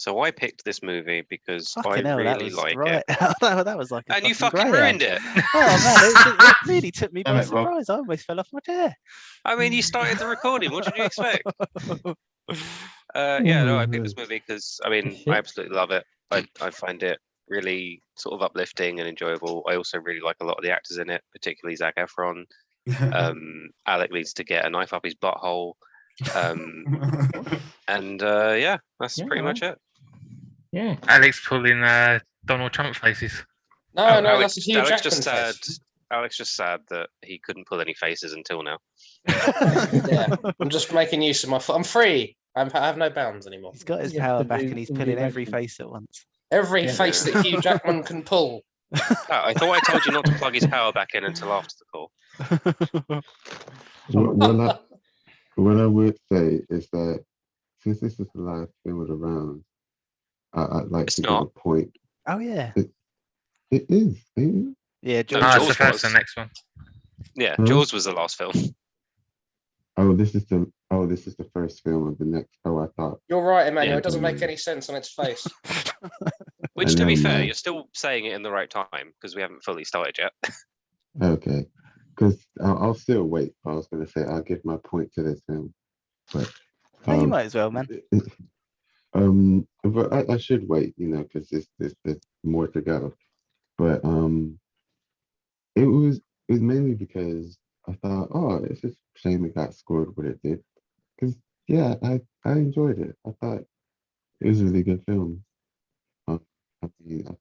So I picked this movie because Fucking I hell, really like right. it. That was like a And you fucking fucking greyhound. ruined it. Oh man, it really took me by Damn it, Rob. surprise. I almost fell off my chair. I mean, you started the recording. What did you expect? No, I picked this movie because, I mean, I absolutely love it. I find it really sort of uplifting and enjoyable. I also really like a lot of the actors in it, particularly Zac Efron. Alec needs to get a knife up his butthole. That's pretty much it. Yeah. Alex pulling Donald Trump faces. No, Alex, that's a Hugh Alex Jackman just sad. face. Alex just sad that he couldn't pull any faces until now. Yeah, I'm just making use of my. I'm free. I have no bounds anymore. He's got his power back and he's pulling every face at once. Every face that Hugh Jackman can pull. I thought I told you not to plug his power back in until after the call. What I would say is that since this is the last film of the round, I'd like to give a point. Oh yeah. It is. Ain't it? Yeah, Jaws. That's the first and next one. Yeah, Jaws was the last film. Oh, this is the first film of the next. Oh, I thought. You're right, Emmanuel. It doesn't make any sense on its face. Which, to be fair, you're still saying it in the right time because we haven't fully started yet. Okay, because I'll still wait. I was going to say I'll give my point to this film, but you might as well, man. But I should wait, because there's more to go. But it was mainly because I thought, oh, it's just a shame it got scored what it did. Because I enjoyed it. I thought it was a really good film. I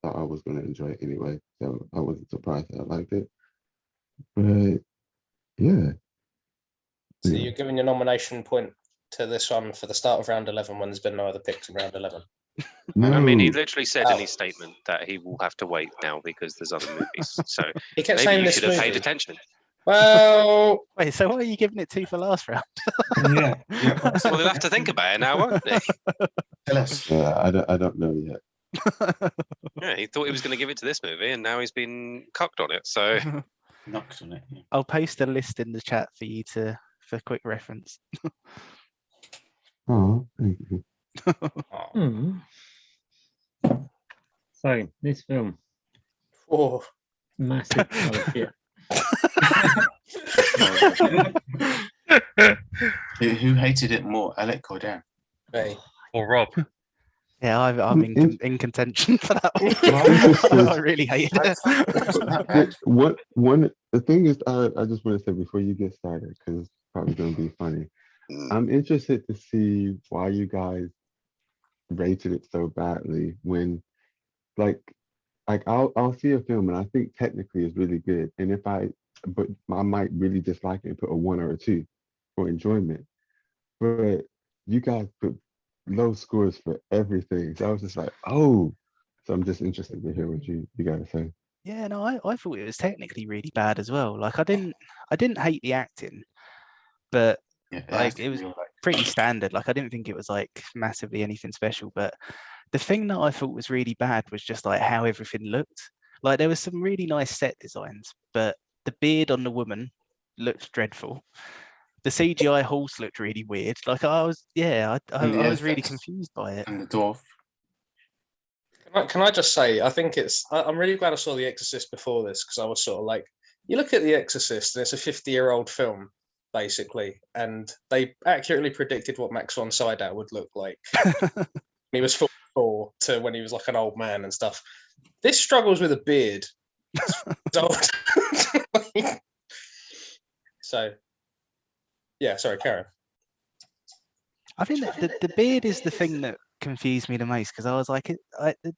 thought I was going to enjoy it anyway, so I wasn't surprised that I liked it. But yeah. So you're giving your nomination point to this one for the start of round 11 when there's been no other picks in round 11. No. I mean, he literally said in his statement that he will have to wait now because there's other movies. So he kept maybe saying you this should have movie. paid attention. Well, wait. So what are you giving it to for last round? Yeah. Well, they'll have to think about it now, won't they? Tell us. Yeah, I don't know yet. Yeah, he thought he was going to give it to this movie, and now he's been cucked on it. So Knocked on it. Yeah. I'll post a list in the chat for you for quick reference. Oh, thank you. So this film, massive pile of shit. Who hated it more, Alec or Dan? Me. Or Rob? Yeah, I'm in contention for that one. I really hated it. The thing is, I just want to say before you get started, because it's probably going to be funny. I'm interested to see why you guys rated it so badly when, like I'll see a film and I think technically it's really good, and but I might really dislike it and put a 1 or a 2 for enjoyment. But you guys put low scores for everything, so I was just like, oh. So I'm just interested to hear what you got to say. Yeah, no, I thought it was technically really bad as well. Like I didn't hate the acting, but it was pretty standard. Like I didn't think it was like massively anything special. But the thing that I thought was really bad was just like how everything looked. Like there was some really nice set designs, but the beard on the woman looked dreadful. The CGI horse looked really weird. Like I was really confused by it. And the dwarf. Can I just say, I think I'm really glad I saw The Exorcist before this, because I was sort of like, you look at The Exorcist and it's a 50-year-old film, basically, and they accurately predicted what Max von Sydow would look like. He was 44 to when he was like an old man and stuff. This struggles with a beard. So, yeah, sorry, Karen. I think that the beard is the thing that confused me the most, because I was like,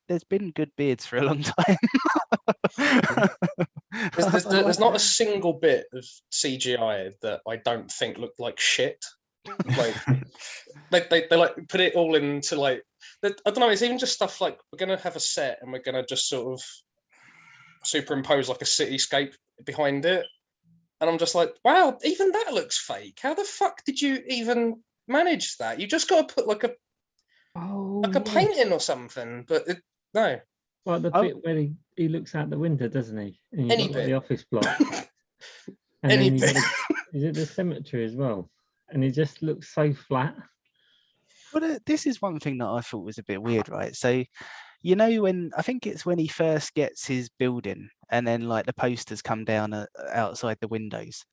there's been good beards for a long time. There's not a single bit of CGI that I don't think looked like shit. Like they like put it all into like, I don't know, it's even just stuff like, we're gonna have a set and we're gonna just sort of superimpose like a cityscape behind it, and I'm just like, wow, even that looks fake. How the fuck did you even manage that? You just got to put like a painting or something, but no. Well, the bit where he looks out the window, doesn't he? And you've got like, the office block. And Any then bit. Is it the cemetery as well? And it just looks so flat. Well, this is one thing that I thought was a bit weird, right? So, you know, when I think it's when he first gets his building, and then like the posters come down outside the windows.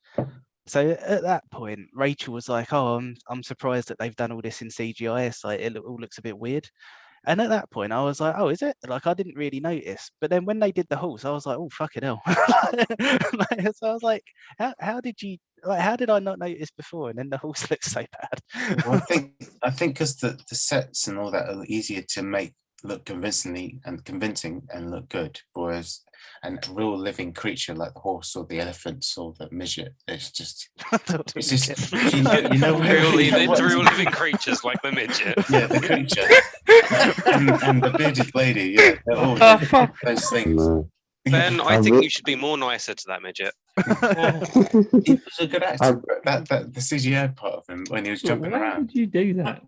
So at that point, Rachel was like, "Oh, I'm surprised that they've done all this in CGI. It's like it all looks a bit weird." And at that point, I was like, "Oh, is it?" Like I didn't really notice. But then when they did the horse, I was like, "Oh, fucking hell!" So I was like, "How did you like? How did I not notice before?" And then the horse looks so bad. Well, I think because the sets and all that are easier to make look convincing and look good, whereas a real living creature like the horse or the elephants or the midget, it's just you know real living creatures like the midget. Yeah, the creature and the bearded lady. Yeah, they're all those things. No. Ben, I think you should be more nicer to that midget. He was a good actor, but that the CGI part of him when he was jumping Why around. would you do that?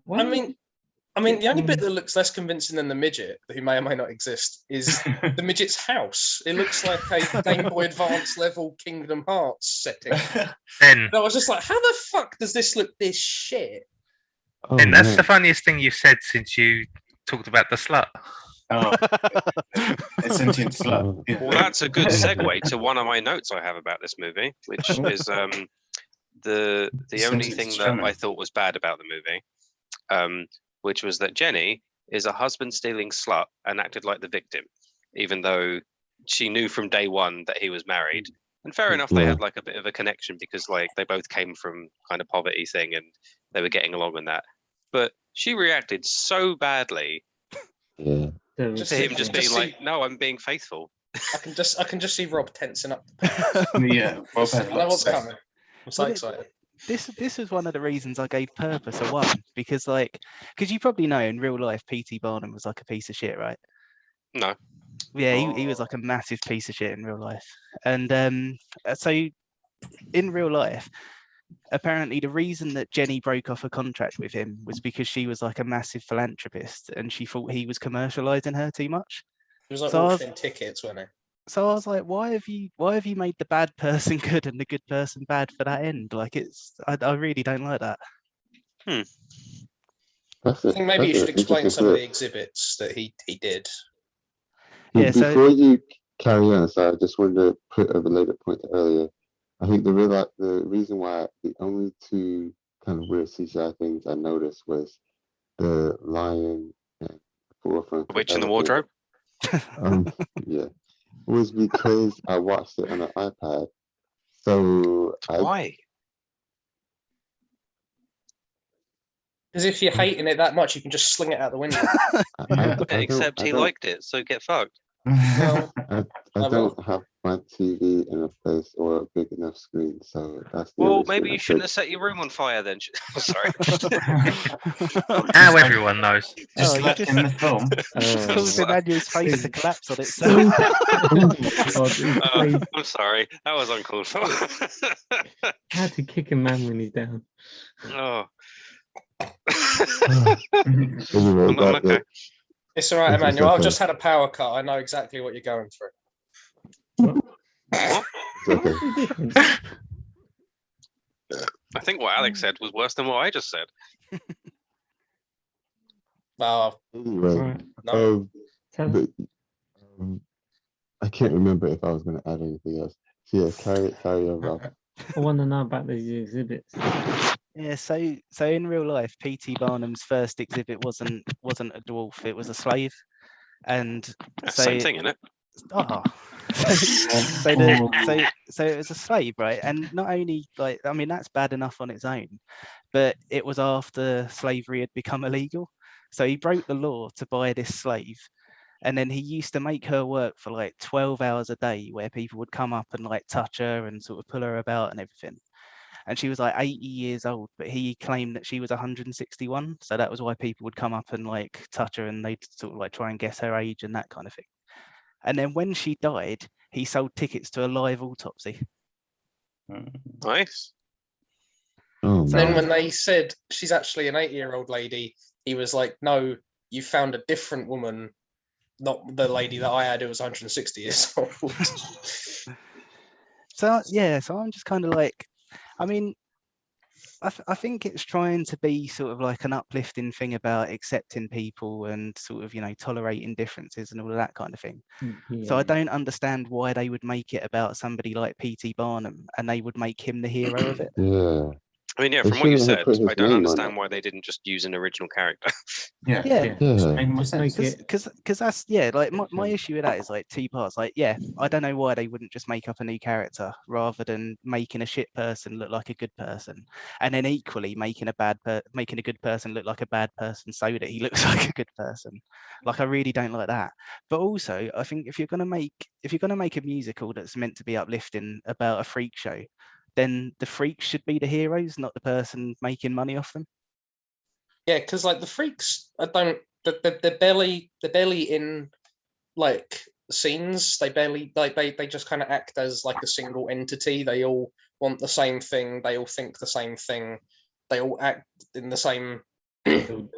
I mean, the only bit that looks less convincing than the midget, who may or may not exist, is the midget's house. It looks like a Game Boy Advance level Kingdom Hearts setting. Ben, I was just like, how the fuck does this look this shit? Oh, Ben, that's man. the funniest thing you've said since you talked about the slut. Oh, a sentient slut. Yeah. Well, that's a good segue to one of my notes I have about this movie, which is the only thing that I thought was bad about the movie, which was that Jenny is a husband-stealing slut and acted like the victim, even though she knew from day one that he was married. And fair enough, they had like a bit of a connection because like they both came from kind of poverty thing and they were getting along in that. But she reacted so badly Yeah. to him just being like, "No, I'm being faithful." I can just see Rob tensing up. Yeah, Rob had I know what's coming. I'm so excited. This was one of the reasons I gave Purpose a 1 because you probably know in real life P.T. Barnum was like a piece of shit, right? No. Yeah, he was like a massive piece of shit in real life, and so in real life, apparently the reason that Jenny broke off a contract with him was because she was like a massive philanthropist and she thought he was commercializing her too much. He was like auctioning tickets, wasn't he? So I was like, why have you made the bad person good and the good person bad for that end? Like I really don't like that. I think maybe you should explain some of the exhibits that he did. Yeah. Before you carry on, so I just wanted to put a related point to earlier. I think the reason why the only 2 kind of weird CGI things I noticed was the lion and Witch in the Wardrobe. Yeah, was because I watched it on an iPad. So why? Because if you're hating it that much, you can just sling it out the window. Except he liked it, so get fucked. I don't have my TV in a place or a big enough screen, so that's the well, maybe you shouldn't have set your room on fire then. Sorry. Now everyone knows. Just let in the film. Caused Emmanuel's face to collapse on itself. I'm sorry, that was uncalled for. How to kick a man when he's down. Oh. Anyway, I'm okay. It's all right, Emmanuel. I've just had a power cut. I know exactly what you're going through. Okay. I think what Alex said was worse than what I just said. Anyway, no. I can't remember if I was going to add anything else. So yeah, carry on, Rob. I want to know about these exhibits. Yeah, so in real life, P.T. Barnum's first exhibit wasn't a dwarf; it was a slave, and same thing, isn't it? Oh, so it was a slave, right? And not only that's bad enough on its own, but it was after slavery had become illegal. So he broke the law to buy this slave, and then he used to make her work for like 12 hours a day, where people would come up and like touch her and sort of pull her about and everything. And she was like 80 years old, but he claimed that she was 161. So that was why people would come up and like touch her and they'd sort of like try and guess her age and that kind of thing. And then when she died, he sold tickets to a live autopsy. Nice. Oh, then when they said she's actually an 80-year-old lady, he was like, no, you found a different woman, not the lady that I had who was 160 years old. So I'm just kind of like, I mean, I think it's trying to be sort of like an uplifting thing about accepting people and sort of, you know, tolerating differences and all of that kind of thing. So I don't understand why they would make it about somebody like P.T. Barnum and they would make him the hero of it. Yeah. I mean, yeah, They from what you shouldn't have said, put his I don't name on understand it. why they didn't just use an original character. Yeah. Yeah. Yeah. Made more sense. Because that's, yeah, like my issue with that is like two parts. Like, yeah, I don't know why they wouldn't just make up a new character rather than making a shit person look like a good person, and then equally making a good person look like a bad person so that he looks like a good person. Like, I really don't like that. But also, I think if you're gonna make a musical that's meant to be uplifting about a freak show, then the freaks should be the heroes, not the person making money off them. Yeah, because like the freaks, they're barely in like scenes. They barely they just kind of act as like a single entity. They all want the same thing. They all think the same thing. They all act in the same. They all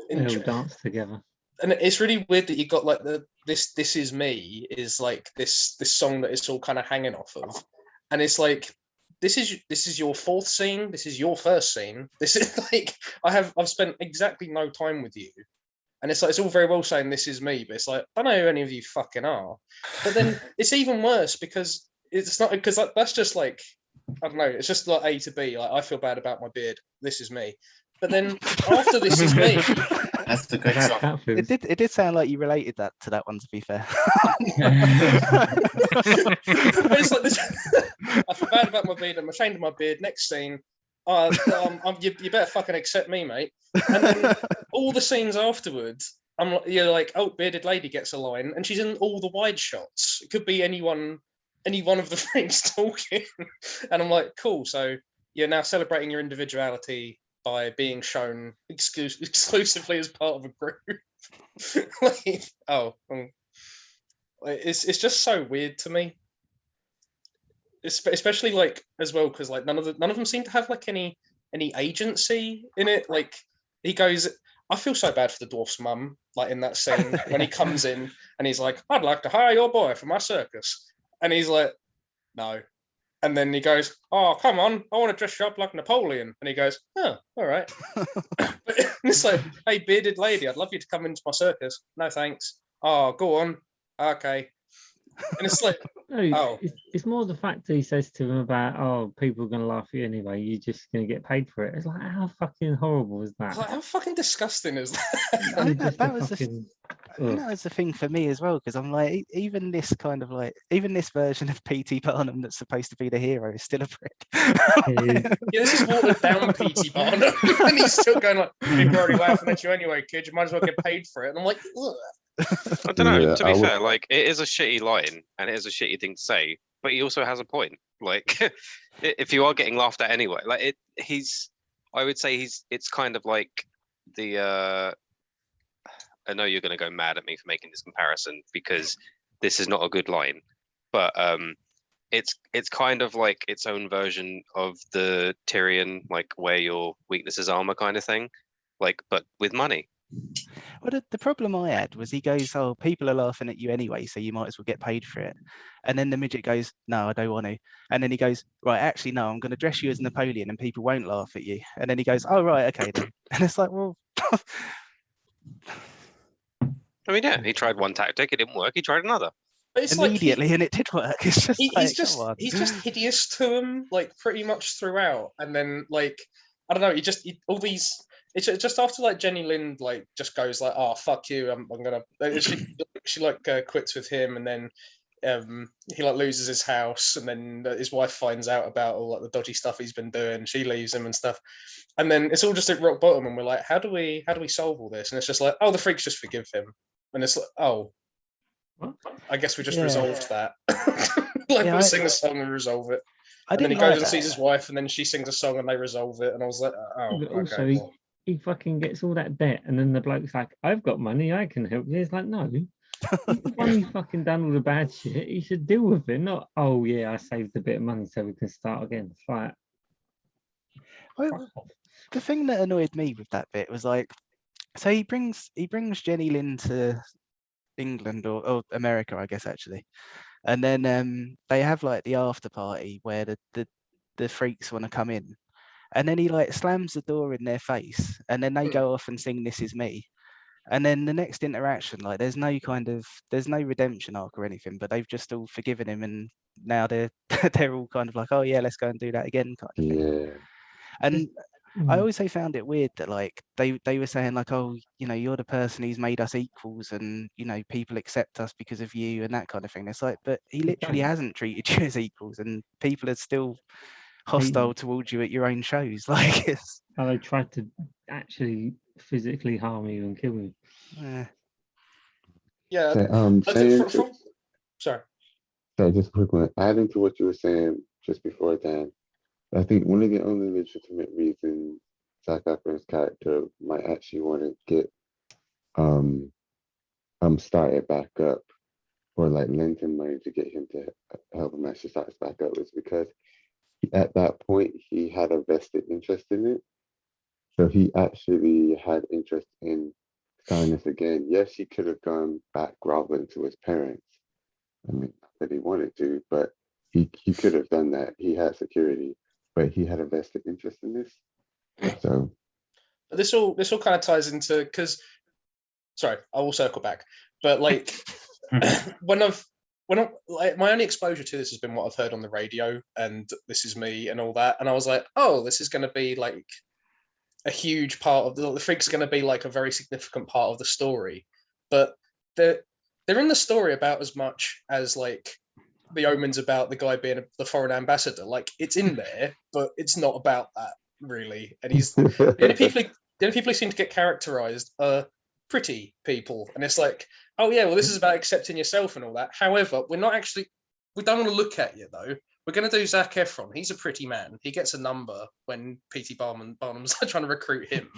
dance together. And it's really weird that you got like this is me is like this song that it's all kind of hanging off of, and it's like this is your fourth scene, this is your first scene, this is like I've spent exactly no time with you, and it's like it's all very well saying this is me, but it's like I don't know who any of you fucking are. But then it's even worse because it's not, because that's just like, I don't know, it's just like A to B, like I feel bad about my beard, this is me. But then after this is me, That's the great song. It did sound like you related that to that one, to be fair. But it's like this. I feel bad about my beard. I'm ashamed of my beard. Next scene, you better fucking accept me, mate. And then all the scenes afterwards, you're like, oh, bearded lady gets a line, and she's in all the wide shots. It could be any one of the freaks talking, and I'm like, cool. So you're now celebrating your individuality by being shown exclusively as part of a group. Like, it's just so weird to me, especially like as well because like none of them seem to have like any agency in it. Like he goes, I feel so bad for the dwarf's mum, like in that scene when he comes in and he's like, I'd like to hire your boy for my circus, and he's like, no. And then he goes, oh, come on, I want to dress you up like Napoleon. And he goes, oh, all right. But it's like, hey, bearded lady, I'd love you to come into my circus. No, thanks. Oh, go on. Okay. And it's like, no, it's more the fact that he says to him about, oh, people are going to laugh at you anyway, you're just going to get paid for it. It's like, how fucking horrible is that? Like, how fucking disgusting is that? That was the thing for me as well, because I'm like, even this version of P.T. Barnum that's supposed to be the hero is still a prick. Yeah, this is watered down P.T. Barnum, and he's still going like, people are already laughing at you anyway, kid. You might as well get paid for it. And I'm like, ugh. I don't know. To be fair, like it is a shitty line and it is a shitty thing to say, but he also has a point. Like, if you are getting laughed at anyway, like I would say it's kind of like the. I know you're going to go mad at me for making this comparison because this is not a good line, but it's kind of like its own version of the Tyrion, like wear your weakness as armor kind of thing, like but with money. Well, the problem I had was he goes, oh, people are laughing at you anyway, so you might as well get paid for it. And then the midget goes, no, I don't want to. And then he goes, right, actually, no, I'm going to dress you as Napoleon and people won't laugh at you. And then he goes, oh, right, okay then. And it's like, well... I mean, yeah, he tried one tactic, it didn't work, he tried another. But it's immediately, and it did work. It's just he's just hideous to him, like pretty much throughout. And then like, I don't know, all these... It's just after like Jenny Lind like just goes like, oh fuck you, I'm gonna, she like quits with him, and then he like loses his house, and then his wife finds out about all like the dodgy stuff he's been doing, she leaves him and stuff, and then it's all just at rock bottom, and we're like, how do we solve all this? And it's just like, oh, the freaks just forgive him, and it's like, oh, I guess we just resolved that. We'll sing a song and resolve it. And then he goes and sees his wife, and then she sings a song and they resolve it, and I was like, oh, but also okay, he fucking gets all that debt, and then the bloke's like, I've got money, I can help you. It's like, no, when he fucking done all the bad shit, he should deal with it, not, oh yeah, I saved a bit of money so we can start again. It's like, well, the thing that annoyed me with that bit was like, so he brings Jenny Lind to England or America, I guess, actually, and then they have like the after party where the freaks want to come in. and then he like slams the door in their face, and then they go off and sing "This Is Me." And then the next interaction, like there's no redemption arc or anything, but they've just all forgiven him, and now they're they're all kind of like, oh yeah, let's go and do that again, kind of thing. Yeah. And I also found it weird that like they were saying like, oh, you know, you're the person who's made us equals, and you know, people accept us because of you and that kind of thing. It's like, but he literally hasn't treated you as equals, and people are still hostile towards you at your own shows. Like it's how they tried to actually physically harm you and kill you. Yeah. Sorry. So just a quick one. Adding to what you were saying just before, Dan, I think one of the only legitimate reasons Zac Efron's character might actually want to get started back up, or like lend him money to get him to help him actually start back up, is because at that point he had a vested interest in it. So he actually had interest in starting this again. Yes, he could have gone back groveling to his parents. I mean, not that he wanted to, but he could have done that. He had security, but he had a vested interest in this. So this all kind of ties into, because sorry, I will circle back. But like when I like, my only exposure to this has been what I've heard on the radio and This Is Me and all that, and I was like, oh, this is going to be like a huge part of the Freak's going to be like a very significant part of the story. But they're in the story about as much as like The Omen's about the guy being the foreign ambassador. Like it's in there, but it's not about that really. And he's the only people who seem to get characterized are pretty people, and it's like, oh yeah, well this is about accepting yourself and all that. However, we don't want to look at you though. We're going to do Zac Efron. He's a pretty man. He gets a number when P.T. Barnum's trying to recruit him.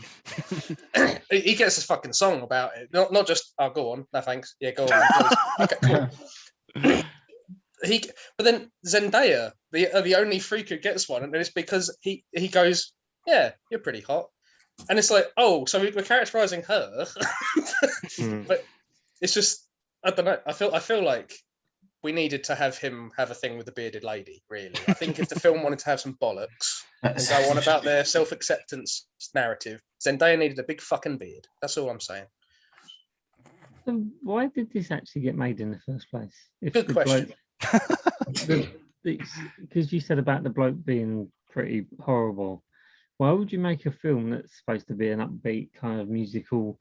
He gets a fucking song about it. Not just, oh, go on. No, thanks. Yeah, go on. Okay, cool. But then Zendaya, the only freak who gets one, and it's because he goes, yeah, you're pretty hot. And it's like, oh, so we're characterizing her. But it's just, I don't know. I feel like we needed to have him have a thing with the bearded lady, really. I think if the film wanted to have some bollocks and go on about their self-acceptance narrative, Zendaya needed a big fucking beard. That's all I'm saying. So why did this actually get made in the first place? Good question. Because you said about the bloke being pretty horrible. Why would you make a film that's supposed to be an upbeat kind of musical,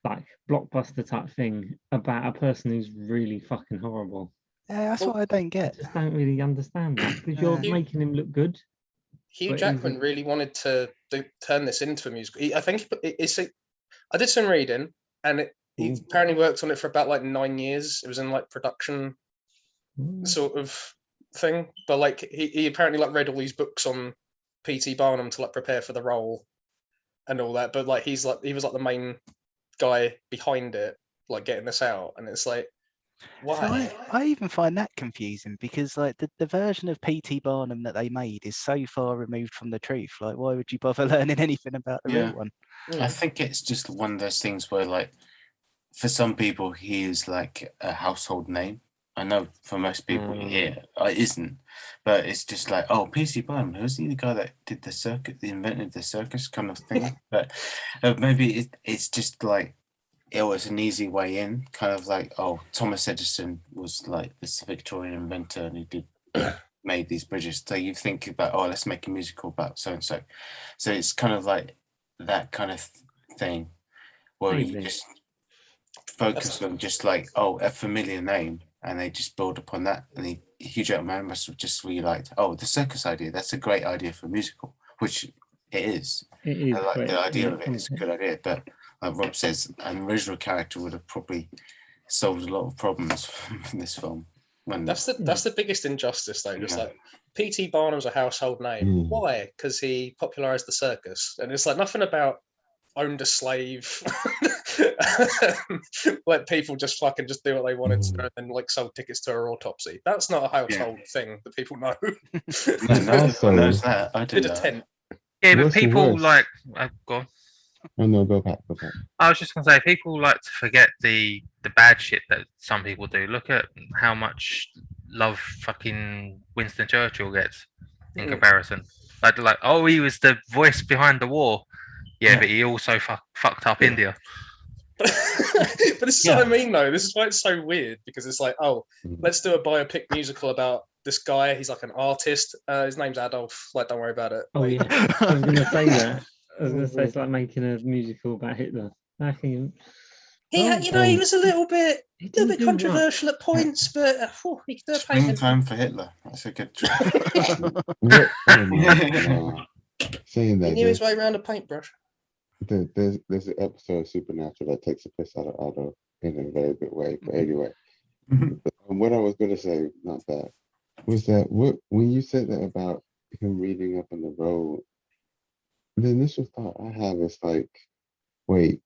like blockbuster type thing about a person who's really fucking horrible? Yeah, that's what I don't get. I just don't really understand that, because you're making him look good. Hugh Jackman really wanted to turn this into a musical. I think I did some reading, and he apparently worked on it for about like 9 years. It was in like production sort of thing, but like he apparently like read all these books on P.T. Barnum to like prepare for the role and all that. But like he was like the main guy behind it, like getting this out, and it's like, why? So I even find that confusing, because like the version of P.T. Barnum that they made is so far removed from the truth. Like, why would you bother learning anything about the real one? I think it's just one of those things where, like, for some people, he is like a household name. I know for most people here, it isn't, but it's just like, oh, P.T. Barnum, who's the guy that did the circus, invented the circus kind of thing? But maybe it's just like, it was an easy way in, kind of like, oh, Thomas Edison was like this Victorian inventor, and he made these bridges. So you think about, oh, let's make a musical about so and so. So it's kind of like that kind of thing, where you just focus on just like, oh, a familiar name, and they just build upon that. And Hugh Jackman must have just really liked, oh, the circus idea, that's a great idea for a musical, which it is. I like the idea of it, it's a good idea, but like Rob says, an original character would have probably solved a lot of problems from this film. That's the biggest injustice, though. Just like P.T. Barnum's a household name. Why? Because he popularized the circus, and it's like nothing about owned a slave. Let people just fucking just do what they wanted to do, and like sold tickets to her autopsy. That's not a household thing that people know. No, knows that. I did a tent. Yeah, but people like go on. Oh no, go back. I was just gonna say, people like to forget the bad shit that some people do. Look at how much love fucking Winston Churchill gets in comparison. Like, oh, he was the voice behind the war. Yeah, Yeah. but he also fucked up India. But this is what I mean, though. This is why it's so weird, because it's like, oh, let's do a biopic musical about this guy. He's like an artist. His name's Adolf. Like, don't worry about it. Oh yeah, I was gonna say that. I was gonna say it's like making a musical about Hitler. He was a little bit controversial at points, but he could do a painting. Springtime for Hitler. That's a good trick. Saying that, he knew his way around a paintbrush. There's an episode of Supernatural that takes a piss out of in a very good way. But anyway, what I was going to say, not that, was that when you said that about him reading up on the road, the initial thought I have is like, wait,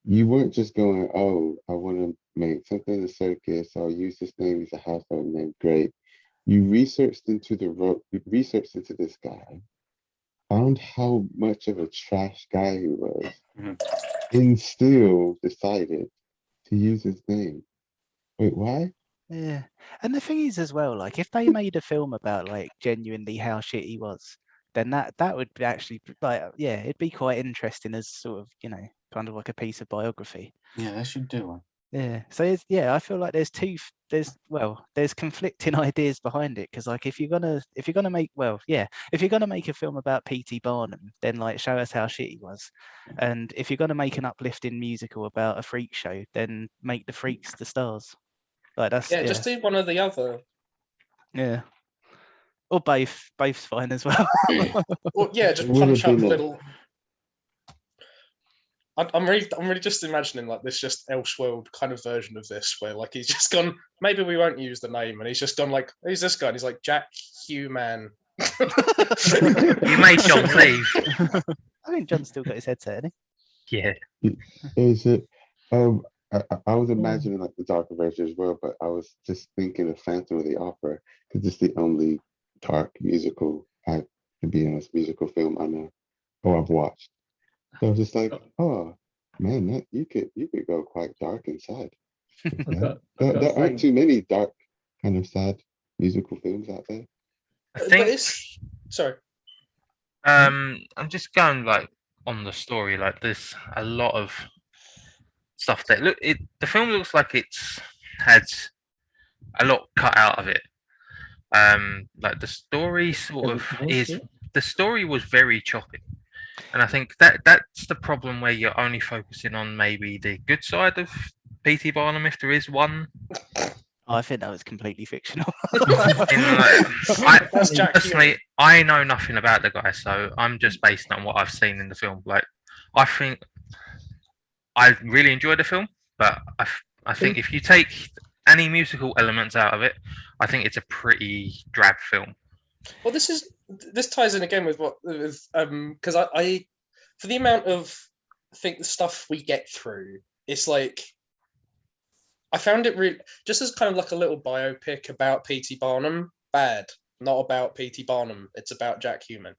you weren't just going, oh, I want to make something in the circus, so I'll use this name as a household name. Great. You researched into this guy, found how much of a trash guy he was, and still decided to use his name. Wait, why? Yeah. And the thing is as well, like if they made a film about like genuinely how shit he was, then that would be actually like, yeah, it'd be quite interesting as sort of, kind of like a piece of biography. Yeah, they should do one. Yeah. So I feel like there's conflicting ideas behind it, because like if you're gonna make a film about P.T. Barnum, then like show us how shit he was, and if you're gonna make an uplifting musical about a freak show, then make the freaks the stars. Like that's just do one or the other. Yeah. Or both. Both's fine as well. Or just punch up a little. I'm really just imagining like this just Elseworld kind of version of this, where like he's just gone, maybe we won't use the name, and he's just gone like, who's this guy? And he's like, Jack Human. You made John leave. I think John's still got his headset, hasn't he? Yeah. Is it? I was imagining like the darker version as well, but I was just thinking of Phantom of the Opera, because it's the only dark musical, to be honest, musical film I know or I've watched. So I was just like, oh man, that you could go quite dark inside. There aren't too many dark, kind of sad musical films out there. I think. Sorry. I'm just going like on the story. Like there's a lot of stuff that the film looks like it's had a lot cut out of it. Like the story the story was very choppy. And I think that's the problem, where you're only focusing on maybe the good side of P.T. Barnum, if there is one. I think that was completely fictional. Personally, I know nothing about the guy, so I'm just based on what I've seen in the film. Like, I think I really enjoyed the film, but I think if you take any musical elements out of it, I think it's a pretty drab film. Well, this ties in again with because I for the amount of the stuff we get through, it's like I found it really just as kind of like a little biopic about P.T. Barnum. Bad, not about P.T. Barnum. It's about Jack Human.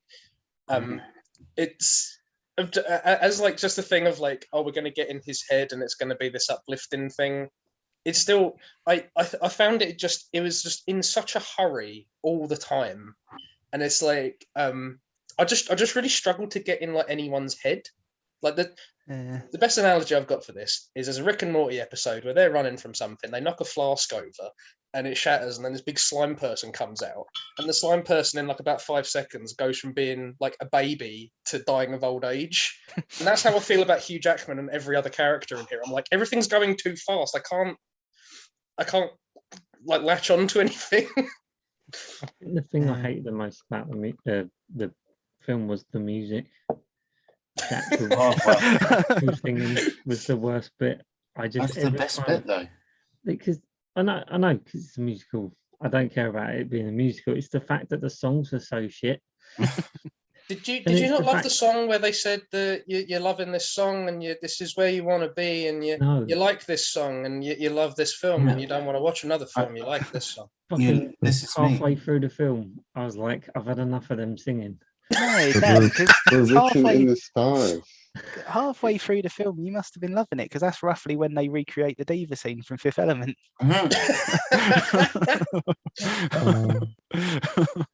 It's as like just a thing of like, oh, we're going to get in his head and it's going to be this uplifting thing. It's still I found it was just in such a hurry all the time, and it's like I just really struggled to get in like anyone's head. Like the best analogy I've got for this is there's a Rick and Morty episode where they're running from something, they knock a flask over and it shatters, and then this big slime person comes out, and the slime person in like about 5 seconds goes from being like a baby to dying of old age. And that's how I feel about Hugh Jackman and every other character in here. I'm like, everything's going too fast. I can't like latch on to anything. I think the thing I hate the most about the film was the music. The singing was the worst bit. That's the best bit though. Because I know because it's a musical. I don't care about it being a musical. It's the fact that the songs are so shit. Did you not love the song where they said that you're loving this song and this is where you want to be, and you like this song and you love this film and you don't want to watch another film, you like this song. This is halfway through the film, I was like, I've had enough of them singing. No, we're written in the stars. halfway through the film, you must have been loving it, because that's roughly when they recreate the diva scene from Fifth Element.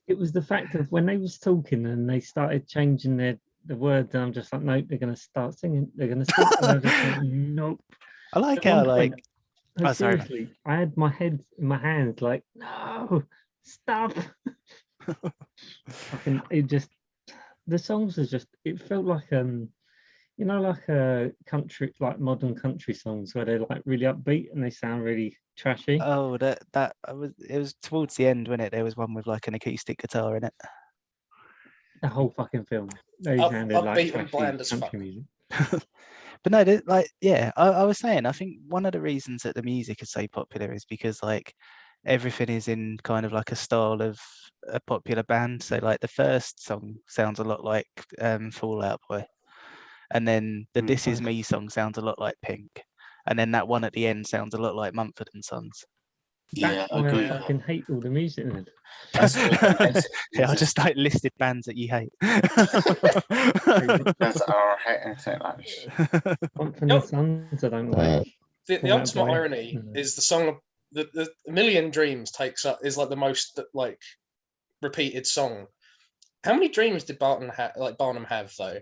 It was the fact of when they was talking and they started changing the words, and I'm just like, nope, they're gonna start singing. They're gonna sing. And I was just like, nope. I like At how one point, Oh, sorry, man. seriously, I had my head in my hands, like, no, stop. The songs are just. It felt like like a country, like modern country songs where they're like really upbeat and they sound really trashy. Oh, it was towards the end, when there was one with like an acoustic guitar in it. The whole fucking film, they sounded like upbeat and bland as country fuck. music. But no, I was saying, I think one of the reasons that the music is so popular is because like everything is in kind of like a style of a popular band. So like the first song sounds a lot like Fall Out Boy, and then the This Is Me song sounds a lot like Pink, and then that one at the end sounds a lot like Mumford and Sons. That's why I fucking hate all the music. That's what makes it. Yeah, I just like listed bands that you hate. That's our hate anything like this. Mumford and Sons, I don't like. The ultimate irony is the song, the Million Dreams is like the most like repeated song. How many dreams did Barnum have though?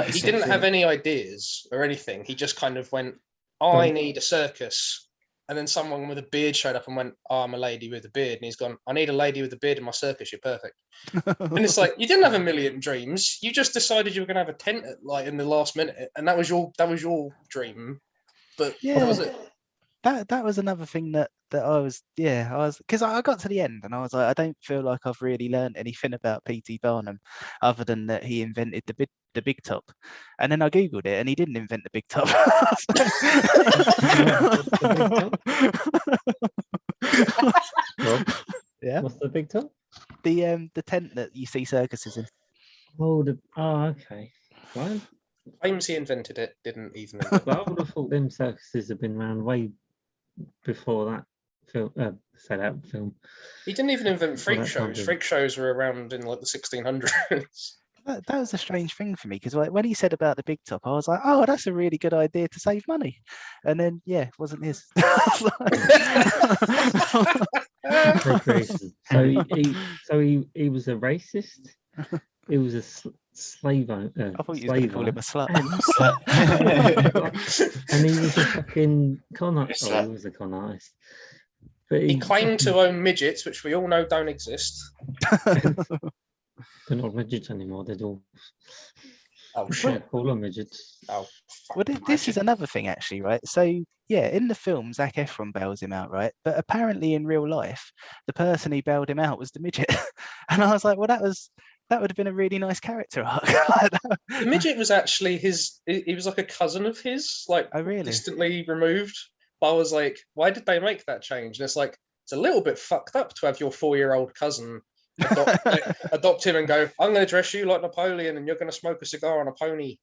He didn't have any ideas or anything. He just kind of went, I need a circus. And then someone with a beard showed up and went, oh, I'm a lady with a beard. And he's gone, I need a lady with a beard in my circus. You're perfect. And it's like, you didn't have a million dreams. You just decided you were going to have a tent like in the last minute. And that was your dream. But yeah, that was it. That was another thing that I was because I got to the end and I was like, I don't feel like I've really learned anything about P.T. Barnum other than that he invented the big top, and then I googled it and he didn't invent the big top. Yeah. What's the big top? The tent that you see circuses in. Oh, okay. Right. Claims he invented it, didn't even. But I would have thought them circuses have been around way before that film. Film. He didn't even invent freak shows. Freak shows were around in like the 1600s. That was a strange thing for me, because like when he said about the big top, I was like, oh, that's a really good idea to save money. And then it wasn't his. So he was a racist. He was a slave owner. I thought you were going to call him a slut. And he was a fucking con artist. Oh, he was a con artist. But he claimed to own midgets, which we all know don't exist. They're not midgets anymore. They're dwarves. Oh shit! All them midgets. Oh. Well, this is another thing, actually, right? So yeah, in the film, Zac Efron bails him out, right? But apparently, in real life, the person who bailed him out was the midget, and I was like, well, that would have been a really nice character arc. The midget was actually he was like a cousin of his, like distantly removed. But I was like, why did they make that change? And it's like, it's a little bit fucked up to have your 4-year-old cousin adopt him and go, I'm going to dress you like Napoleon and you're going to smoke a cigar on a pony.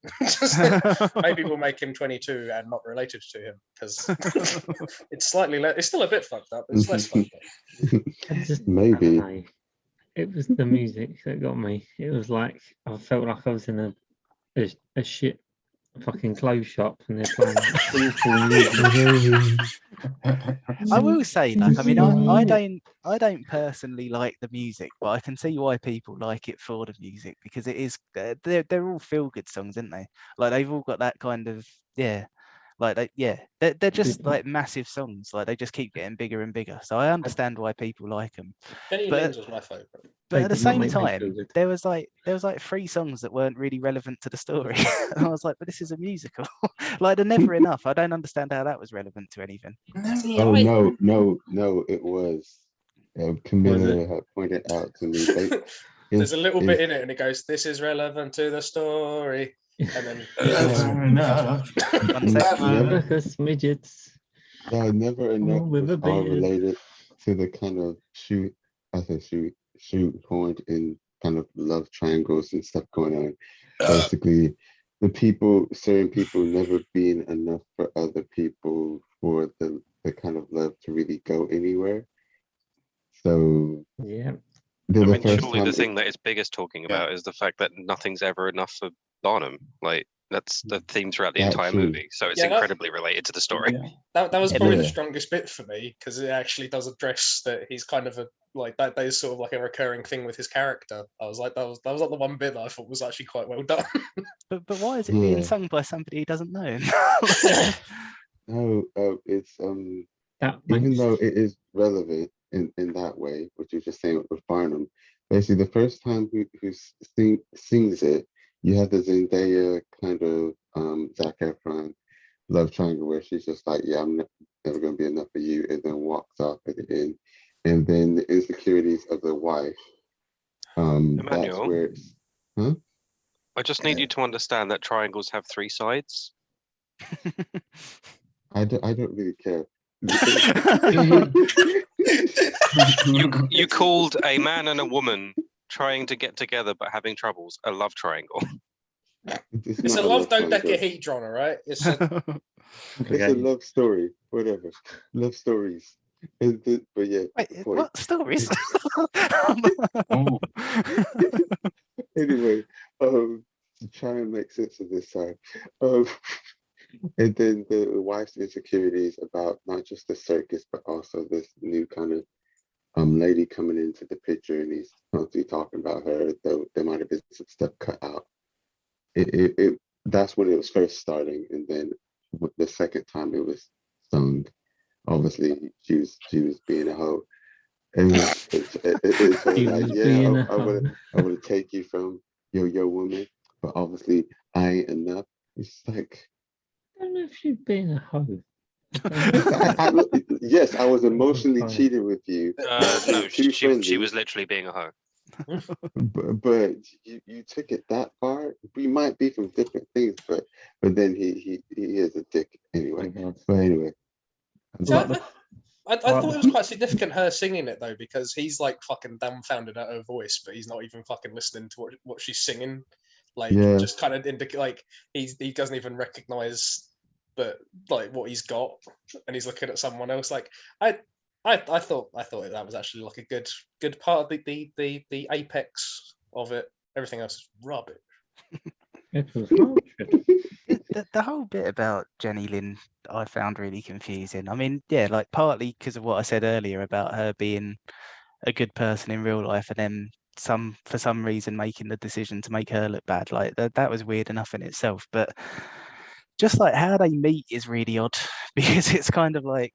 Maybe we'll make him 22 and not related to him, because it's slightly it's still a bit fucked up. It's less fucked up. Maybe. It was the music that got me. It was like, I felt like I was in a shit fucking clothes shop and they're playing awful music. I will say, like, I mean, I don't personally like the music, but I can see why people like it for the music, because it is they're all feel good songs, aren't they? Like they've all got that kind of like they're just like massive songs. Like they just keep getting bigger and bigger. So I understand why people like them. Jenny Lind was my favorite. But at the same time, there was like 3 songs that weren't really relevant to the story. And I was like, but this is a musical. Like they're never enough. I don't understand how that was relevant to anything. Oh no, it was. Camilla had pointed out to me. There's a little bit in it, and it goes, "This is relevant to the story," and then midgets. Never enough was all related to the kind of shoot point in kind of love triangles and stuff going on. Basically, certain people never being enough for other people for the kind of love to really go anywhere. So yeah. I mean, surely the thing that it's biggest talking about is the fact that nothing's ever enough for Barnum. Like That's the theme throughout the That's entire true. movie. So it's Yeah, incredibly related to the story. That was Yeah, probably the yeah. strongest bit for me because it actually does address that he's kind of a like that. That is sort of like a recurring thing with his character. I was like, that was like the one bit that I thought was actually quite well done. But why is it being Yeah. sung by somebody who doesn't know him? No, it's That even makes though it is relevant in that way, what you're just saying with Barnum. Basically, the first time who sings it, you have the Zendaya kind of Zac Efron love triangle where she's just like, yeah, I'm never gonna be enough for you, and then walks off at the end. And then the insecurities of the wife. That's Emmanuel, where it's, huh? I just need you to understand that triangles have 3 sides. I don't really care. You called a man and a woman trying to get together but having troubles a love triangle. It's It's a not love triangle. dodecahedron, all right? It's a It's a love story, whatever. Love stories. But yeah, Wait, point. what stories? Anyway, to try and make sense of this side. And then the wife's insecurities about not just the circus, but also this new kind of lady coming into the picture, and he's constantly talking about her, though there might have been some stuff cut out. It that's when it was first starting, and then the second time it was sung, obviously she was being a hoe, and it's her She like, was yeah, being a I would take you from your woman, but obviously I ain't enough. It's like, I don't know if she's being a hoe. yes, I was emotionally cheated with you. No, Too she friendly. was literally being a hoe. But you took it that far. We might be from different things, but then he is a dick anyway. But anyway, Yeah, I thought it was quite significant her singing it though, because he's like fucking dumbfounded at her voice, but he's not even fucking listening to what she's singing. Like, Yeah. just kind of indicate like he doesn't even recognize that like what he's got, and he's looking at someone else. Like I thought that was actually like a good part of the apex of it. Everything else is rubbish. It was rubbish. The whole bit about Jenny Lynn I found really confusing. I mean, yeah, like partly because of what I said earlier about her being a good person in real life, and then for some reason making the decision to make her look bad. Like that was weird enough in itself. But just like how they meet is really odd because it's kind of like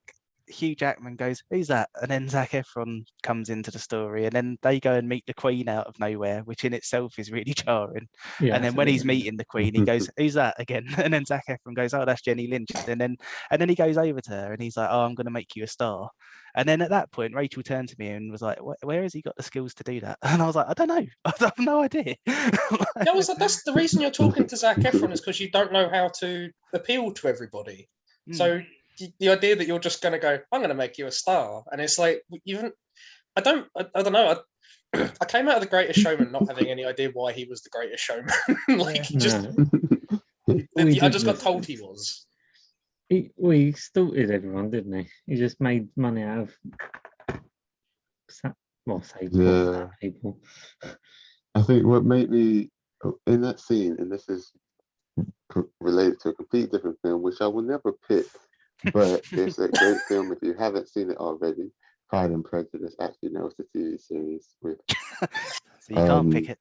Hugh Jackman goes, "Who's that?" And then Zac Efron comes into the story, and then they go and meet the Queen out of nowhere, which in itself is really jarring. Yeah, And then when he's meeting the Queen, he goes, "Who's that?" again. And then Zac Efron goes, "Oh, that's Jenny Lynch." And then he goes over to her and he's like, "Oh, I'm going to make you a star." And then at that point, Rachel turned to me and was like, "Where has he got the skills to do that?" And I was like, "I don't know. I have no idea." That's the reason you're talking to Zac Efron is because you don't know how to appeal to everybody. So the idea that you're just going to go, "I'm going to make you a star," and it's like I don't know. I came out of The Greatest Showman not having any idea why he was the Greatest Showman. Like I just got told he was. He stilted everyone, didn't he? He just made money out of people. I think what made me in that scene, and this is related to a completely different film, which I will never pick, but it's a great film if you haven't seen it already. Pride and Prejudice. Actually, no, it's a TV series with. So you can't pick it.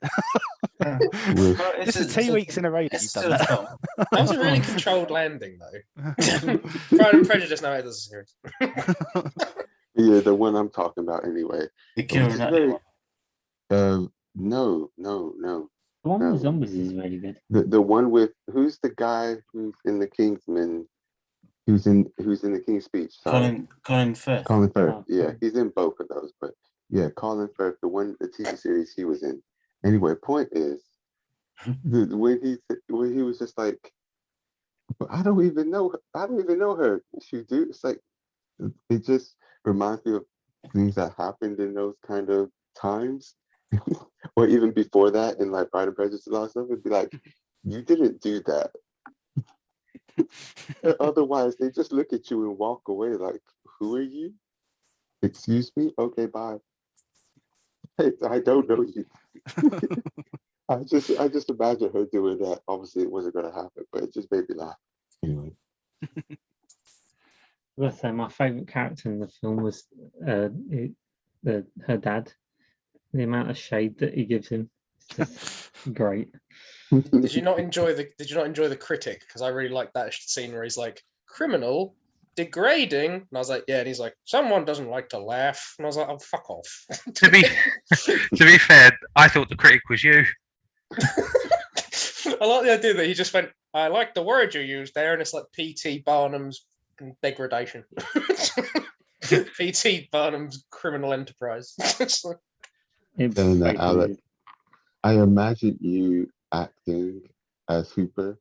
This is 2 weeks in a row that you've done that. That was a really controlled landing, though. Pride and Prejudice. No, it is a series. Yeah, the one I'm talking about, anyway. No. The one with zombies is really good. The one with who's the guy who's in the Kingsman, who's in the King's Speech? Colin Firth. Colin Firth. Yeah, he's in both of those, but yeah, Colin Firth, the TV series he was in. Anyway, point is, when he was just like, I don't even know her. She do. It's like it just reminds me of things that happened in those kind of times. Or even before that, in like Pride and Prejudice and all that stuff, it'd be like, you didn't do that. Otherwise, they just look at you and walk away like, who are you? Excuse me? Okay, bye. Hey, I don't know you. I just imagine her doing that. Obviously, it wasn't going to happen, but it just made me laugh. Anyway. I gotta say, my favourite character in the film was her dad. The amount of shade that he gives him, it's just great. Did you not enjoy the critic? Because I really liked that scene where he's like, criminal, degrading, and I was like, yeah, and he's like, someone doesn't like to laugh, and I was like, oh, fuck off. To be fair, I thought the critic was you. I like the idea that he just went, I like the word you used there, and it's like P.T. Barnum's degradation. P.T. Barnum's criminal enterprise. Saying that, Alec, I imagine you acting as Hooper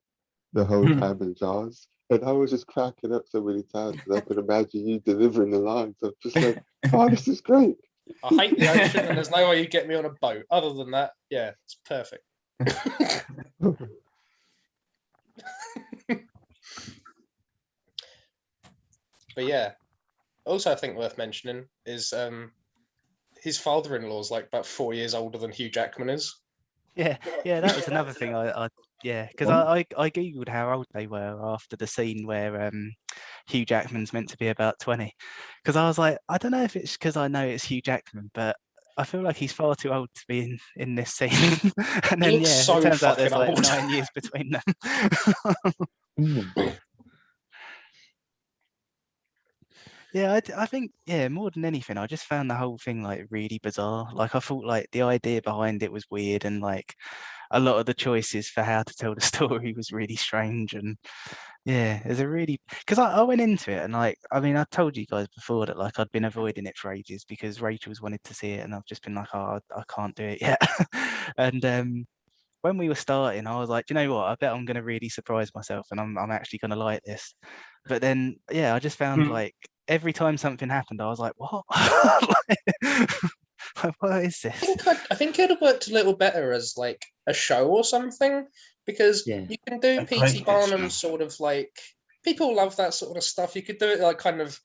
the whole time in Jaws, and I was just cracking up so many times because I could imagine you delivering the lines. I'm just like, oh, this is great. I hate the ocean, and there's no way you get me on a boat. Other than that, yeah, it's perfect. But yeah, also I think worth mentioning is his father-in-law's like about 4 years older than Hugh Jackman is. Yeah, that was another thing. Because I googled how old they were after the scene where Hugh Jackman's meant to be about 20. Because I was like, I don't know if it's because I know it's Hugh Jackman, but I feel like he's far too old to be in this scene. And then it turns out there's like 9 years between them. Yeah, I think, more than anything, I just found the whole thing like really bizarre. Like I thought like the idea behind it was weird, and like a lot of the choices for how to tell the story was really strange. And there's a really, because I went into it and like, I mean, I told you guys before that like I'd been avoiding it for ages because Rachel's wanted to see it, and I've just been like, oh, I can't do it yet. And when we were starting, I was like, do you know what? I bet I'm going to really surprise myself, and I'm actually going to like this. But then, I just found like every time something happened, I was like, what? What is this? I think it'd have worked a little better as like a show or something, because you can do P.T. Barnum sort of like, people love that sort of stuff. You could do it like kind of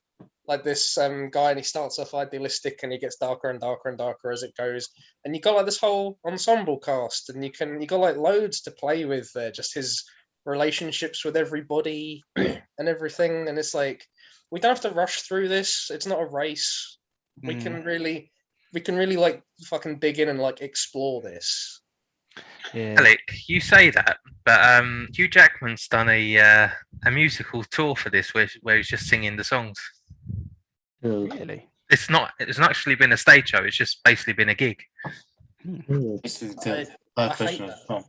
like this guy, and he starts off idealistic and he gets darker and darker and darker as it goes, and you got like this whole ensemble cast, and you got like loads to play with there, just his relationships with everybody and everything. And it's like, we don't have to rush through this. It's not a race. We can really like fucking dig in and like explore this. Alec, you say that, but Hugh Jackman's done a musical tour for this where he's just singing the songs. Really? It's not actually been a stage show. It's just basically been a gig. I hate that.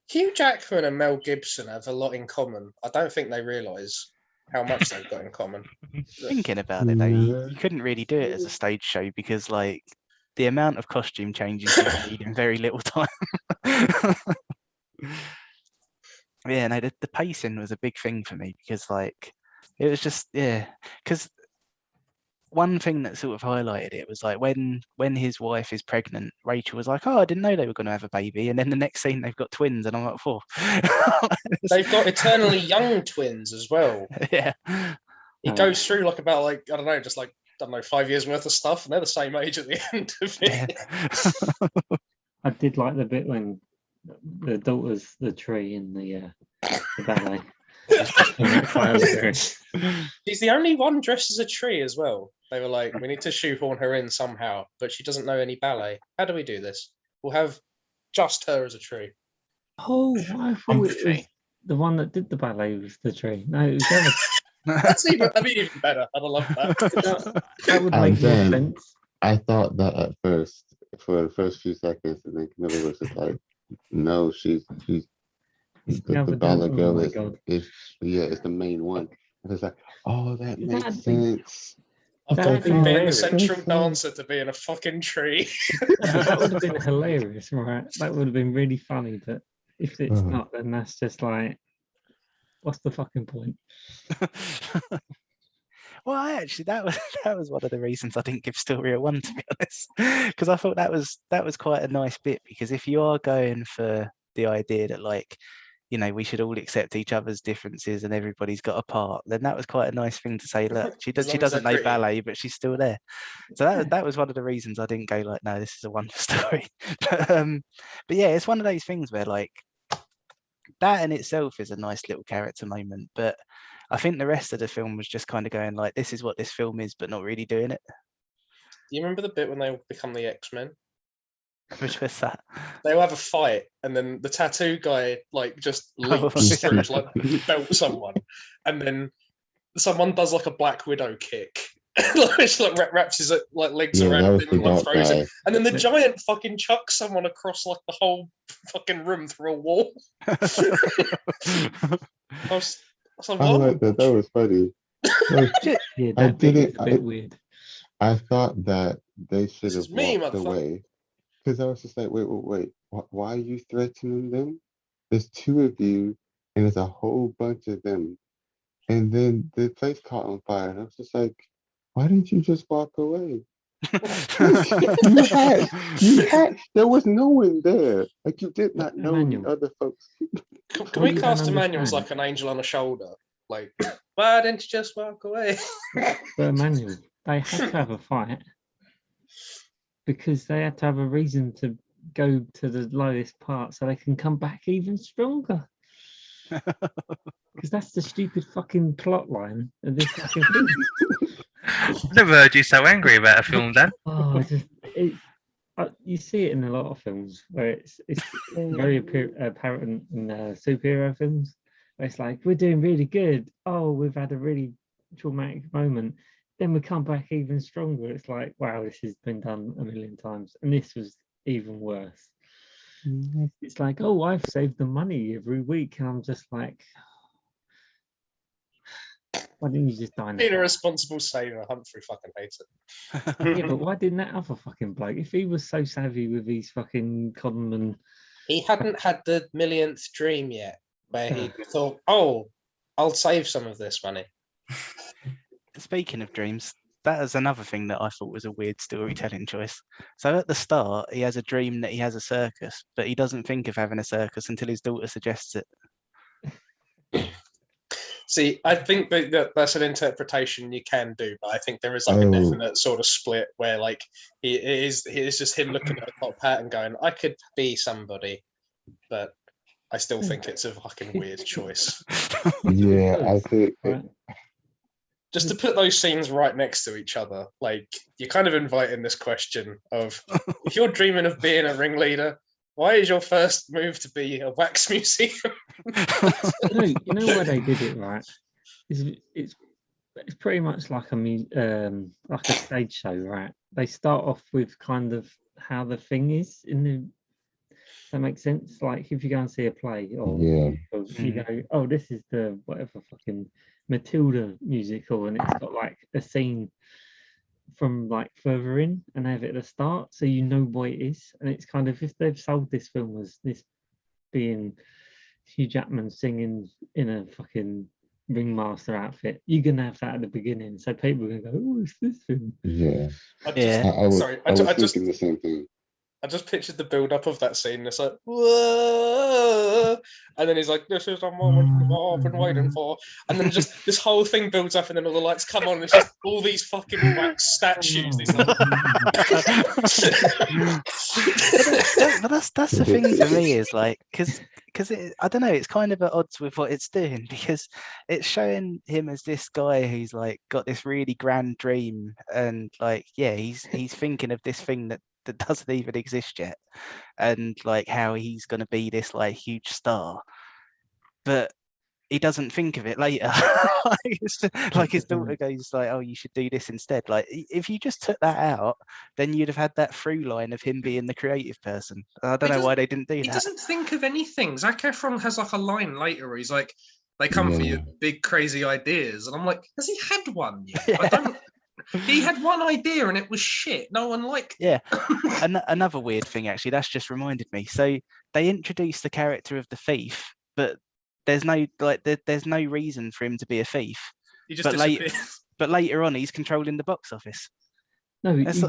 Hugh Jackman and Mel Gibson have a lot in common. I don't think they realise how much they've got in common. Thinking about it though, you couldn't really do it as a stage show because like the amount of costume changes you need in very little time. No, the pacing was a big thing for me because like it was just because one thing that sort of highlighted it was like when his wife is pregnant, Rachel was like, oh, I didn't know they were going to have a baby, and then the next scene they've got twins, and I'm like, whoa. They've got eternally young twins as well. Yeah. It goes through like about like, I don't know, just like, I don't know, 5 years worth of stuff, and they're the same age at the end of it. Yeah. I did like the bit when the daughter's the tree in the ballet. She's the only one dressed as a tree as well. They were like, we need to shoehorn her in somehow, but she doesn't know any ballet. How do we do this? We'll have just her as a tree. Oh, I thought it was the one that did the ballet was the tree. No, it was the other. That'd be even better. I'd love that. That would make more sense. I thought that at first, for the first few seconds, and then Camilla was just like, no, she's the ballet girl is it's the main one. And it's like, oh, that makes sense. I've gone from being the central dancer to being a fucking tree. That would have been hilarious, right? That would have been really funny, but if it's not, then that's just like, what's the fucking point? Well, that was one of the reasons I didn't give Story a 1, to be honest, because I thought that was quite a nice bit. Because if you are going for the idea that like we should all accept each other's differences and everybody's got a part, then that was quite a nice thing to say. Look, she doesn't know ballet, but she's still there. So that was one of the reasons I didn't go like, no, this is a wonderful story. But yeah, it's one of those things where like that in itself is a nice little character moment, but I think the rest of the film was just kind of going like, this is what this film is, but not really doing it. Do you remember the bit when they all become the X-Men? Which was that? They'll have a fight, and then the tattoo guy like just leaps through to like belt someone, and then someone does like a Black Widow kick, which like wraps his like legs around him and like throws him, and then the giant fucking chucks someone across like the whole fucking room through a wall. I like that. That was funny. Yeah, that bit is a bit weird. I thought that they should have walked away. Because I was just like, wait, why are you threatening them? There's 2 of you, and there's a whole bunch of them. And then the place caught on fire, and I was just like, why didn't you just walk away? you had, there was no one there. Like, you did not know the other folks. Can we cast Emmanuel as like an angel on a shoulder? Like, why didn't you just walk away? But Emmanuel, they had to have a fight. Because they had to have a reason to go to the lowest part so they can come back even stronger. Because that's the stupid fucking plot line of this fucking thing. I've never heard you so angry about a film, Dan. You see it in a lot of films where it's very apparent in superhero films. Where it's like, we're doing really good. Oh, we've had a really traumatic moment. Then we come back even stronger. It's like, wow, this has been done a million times. And this was even worse. It's like, oh, I've saved the money every week. And I'm just like, why didn't you just die now? Being a responsible saver, Humphrey fucking hates it. Yeah, but why didn't that other fucking bloke, if he was so savvy with his fucking conman... He hadn't had the millionth dream yet, where he thought, oh, I'll save some of this money. Speaking of dreams, that is another thing that I thought was a weird storytelling choice. So at the start, he has a dream that he has a circus, but he doesn't think of having a circus until his daughter suggests it. See, I think that's an interpretation you can do, but I think there is like a definite sort of split where like it is just him looking at a top hat and going, I could be somebody, but I still think it's a fucking weird choice. Yeah, I think... Just to put those scenes right next to each other, like you're kind of inviting this question of, if you're dreaming of being a ringleader, why is your first move to be a wax museum? You know why they did it, right? It's pretty much like a stage show, right? They start off with kind of how the thing is in the. Does that make sense? Like if you go and see a play, or you go, oh, this is the whatever fucking Matilda musical, and it's got like a scene from like further in, and they have it at the start, so you know what it is. And it's kind of, if they've sold this film as this being Hugh Jackman singing in a fucking ringmaster outfit, you're gonna have that at the beginning, so people are gonna go, oh, it's this film. I was thinking the same thing. I just pictured the build-up of that scene. It's like, whoa, and then he's like, "This is the moment I've been waiting for." And then just this whole thing builds up, and then all the lights come on, and it's just all these fucking wax statues. But that's the thing for me, is like, because I don't know, it's kind of at odds with what it's doing, because it's showing him as this guy who's like got this really grand dream, and like, yeah, he's thinking of this thing that doesn't even exist yet, and like how he's going to be this like huge star, but he doesn't think of it later. like his daughter goes like, oh, you should do this instead. Like, if you just took that out, then you'd have had that through line of him being the creative person. I don't know why they didn't do that. He doesn't think of anything. Zac Efron has like a line later where he's like, they come for your big crazy ideas, and I'm like, has he had one yet? He had one idea and it was shit. No one liked it. Yeah. Another weird thing, actually, that's just reminded me. So they introduced the character of the thief, but there's no reason for him to be a thief. He just disappeared. But later on, he's controlling the box office. No, he's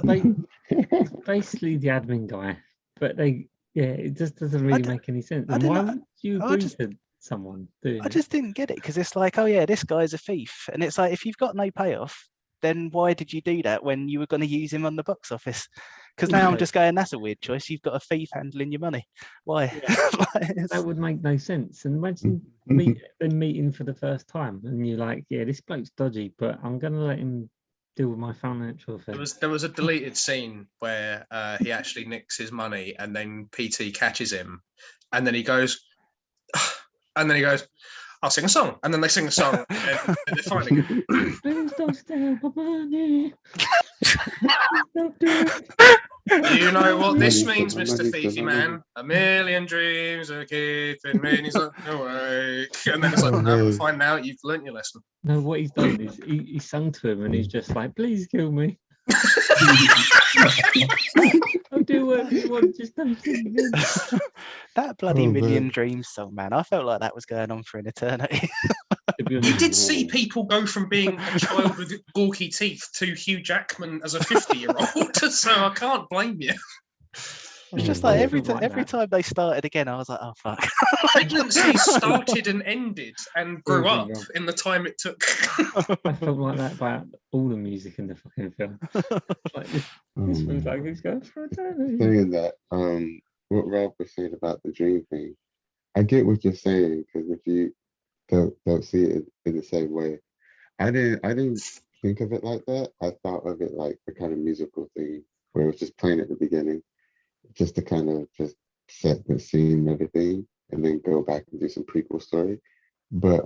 basically the admin guy. But it just doesn't really make any sense. And why would you agree to someone doing I just didn't get it because it's like, oh yeah, this guy's a thief, and it's like if you've got no payoff, then why did you do that when you were going to use him on the box office? Because now I'm just going, that's a weird choice. You've got a thief handling your money. Why? Yeah. That would make no sense. And imagine them meeting for the first time, and you're like, yeah, this bloke's dodgy, but I'm going to let him deal with my financial affairs. There was a deleted scene where he actually nicks his money, and then PT catches him, and then he goes, I'll sing a song, and then they sing a song, and they're fine again. Please don't steal my money. Don't do it. You know what this means, Mr. Thiefy Man? A million dreams are keeping me. And he's like, awake. And then it's like, no, fine now, you've learnt your lesson. No, what he's done is he sung to him and he's just like, please kill me. I'll do whatever you want, just don't sing again. That bloody Million Dreams song, man. I felt like that was going on for an eternity. You did see people go from being a child with gawky teeth to Hugh Jackman as a 50-year-old, so I can't blame you. It's just like every time they started again, I was like, oh fuck. Agency started and ended and grew up in the time it took. I felt like that about all the music in the fucking film. Like this one's like it's going for eternity. Saying that, what Ralph was saying about the dream thing, I get what you're saying, because if you don't see it in the same way, I didn't think of it like that. I thought of it like the kind of musical thing where it was just playing at the beginning, just to kind of just set the scene and everything, and then go back and do some prequel story. But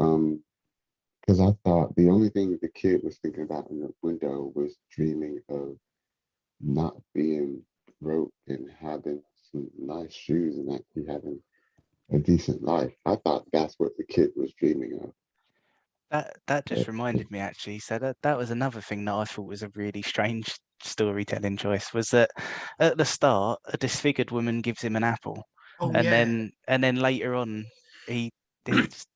because I thought the only thing the kid was thinking about in the window was dreaming of not being broke and having some nice shoes and actually having a decent life. I thought that's what the kid was dreaming of. That just reminded me, actually. So that was another thing that I thought was a really strange storytelling choice, was that at the start a disfigured woman gives him an apple, then later on he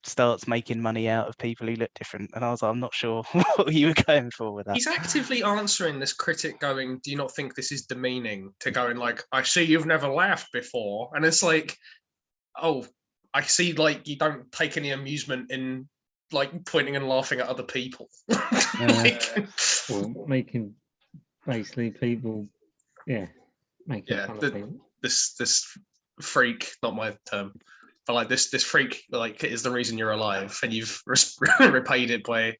starts making money out of people who look different, and I was like, I'm not sure what you were going for with that. He's actively answering this critic going, do you not think this is demeaning, to going like, I see you've never laughed before, and it's like, oh, I see, like, you don't take any amusement in like pointing and laughing at other people. Or making basically people, making fun of people. This freak, not my term, but like this freak, like, is the reason you're alive, and you've repaid it by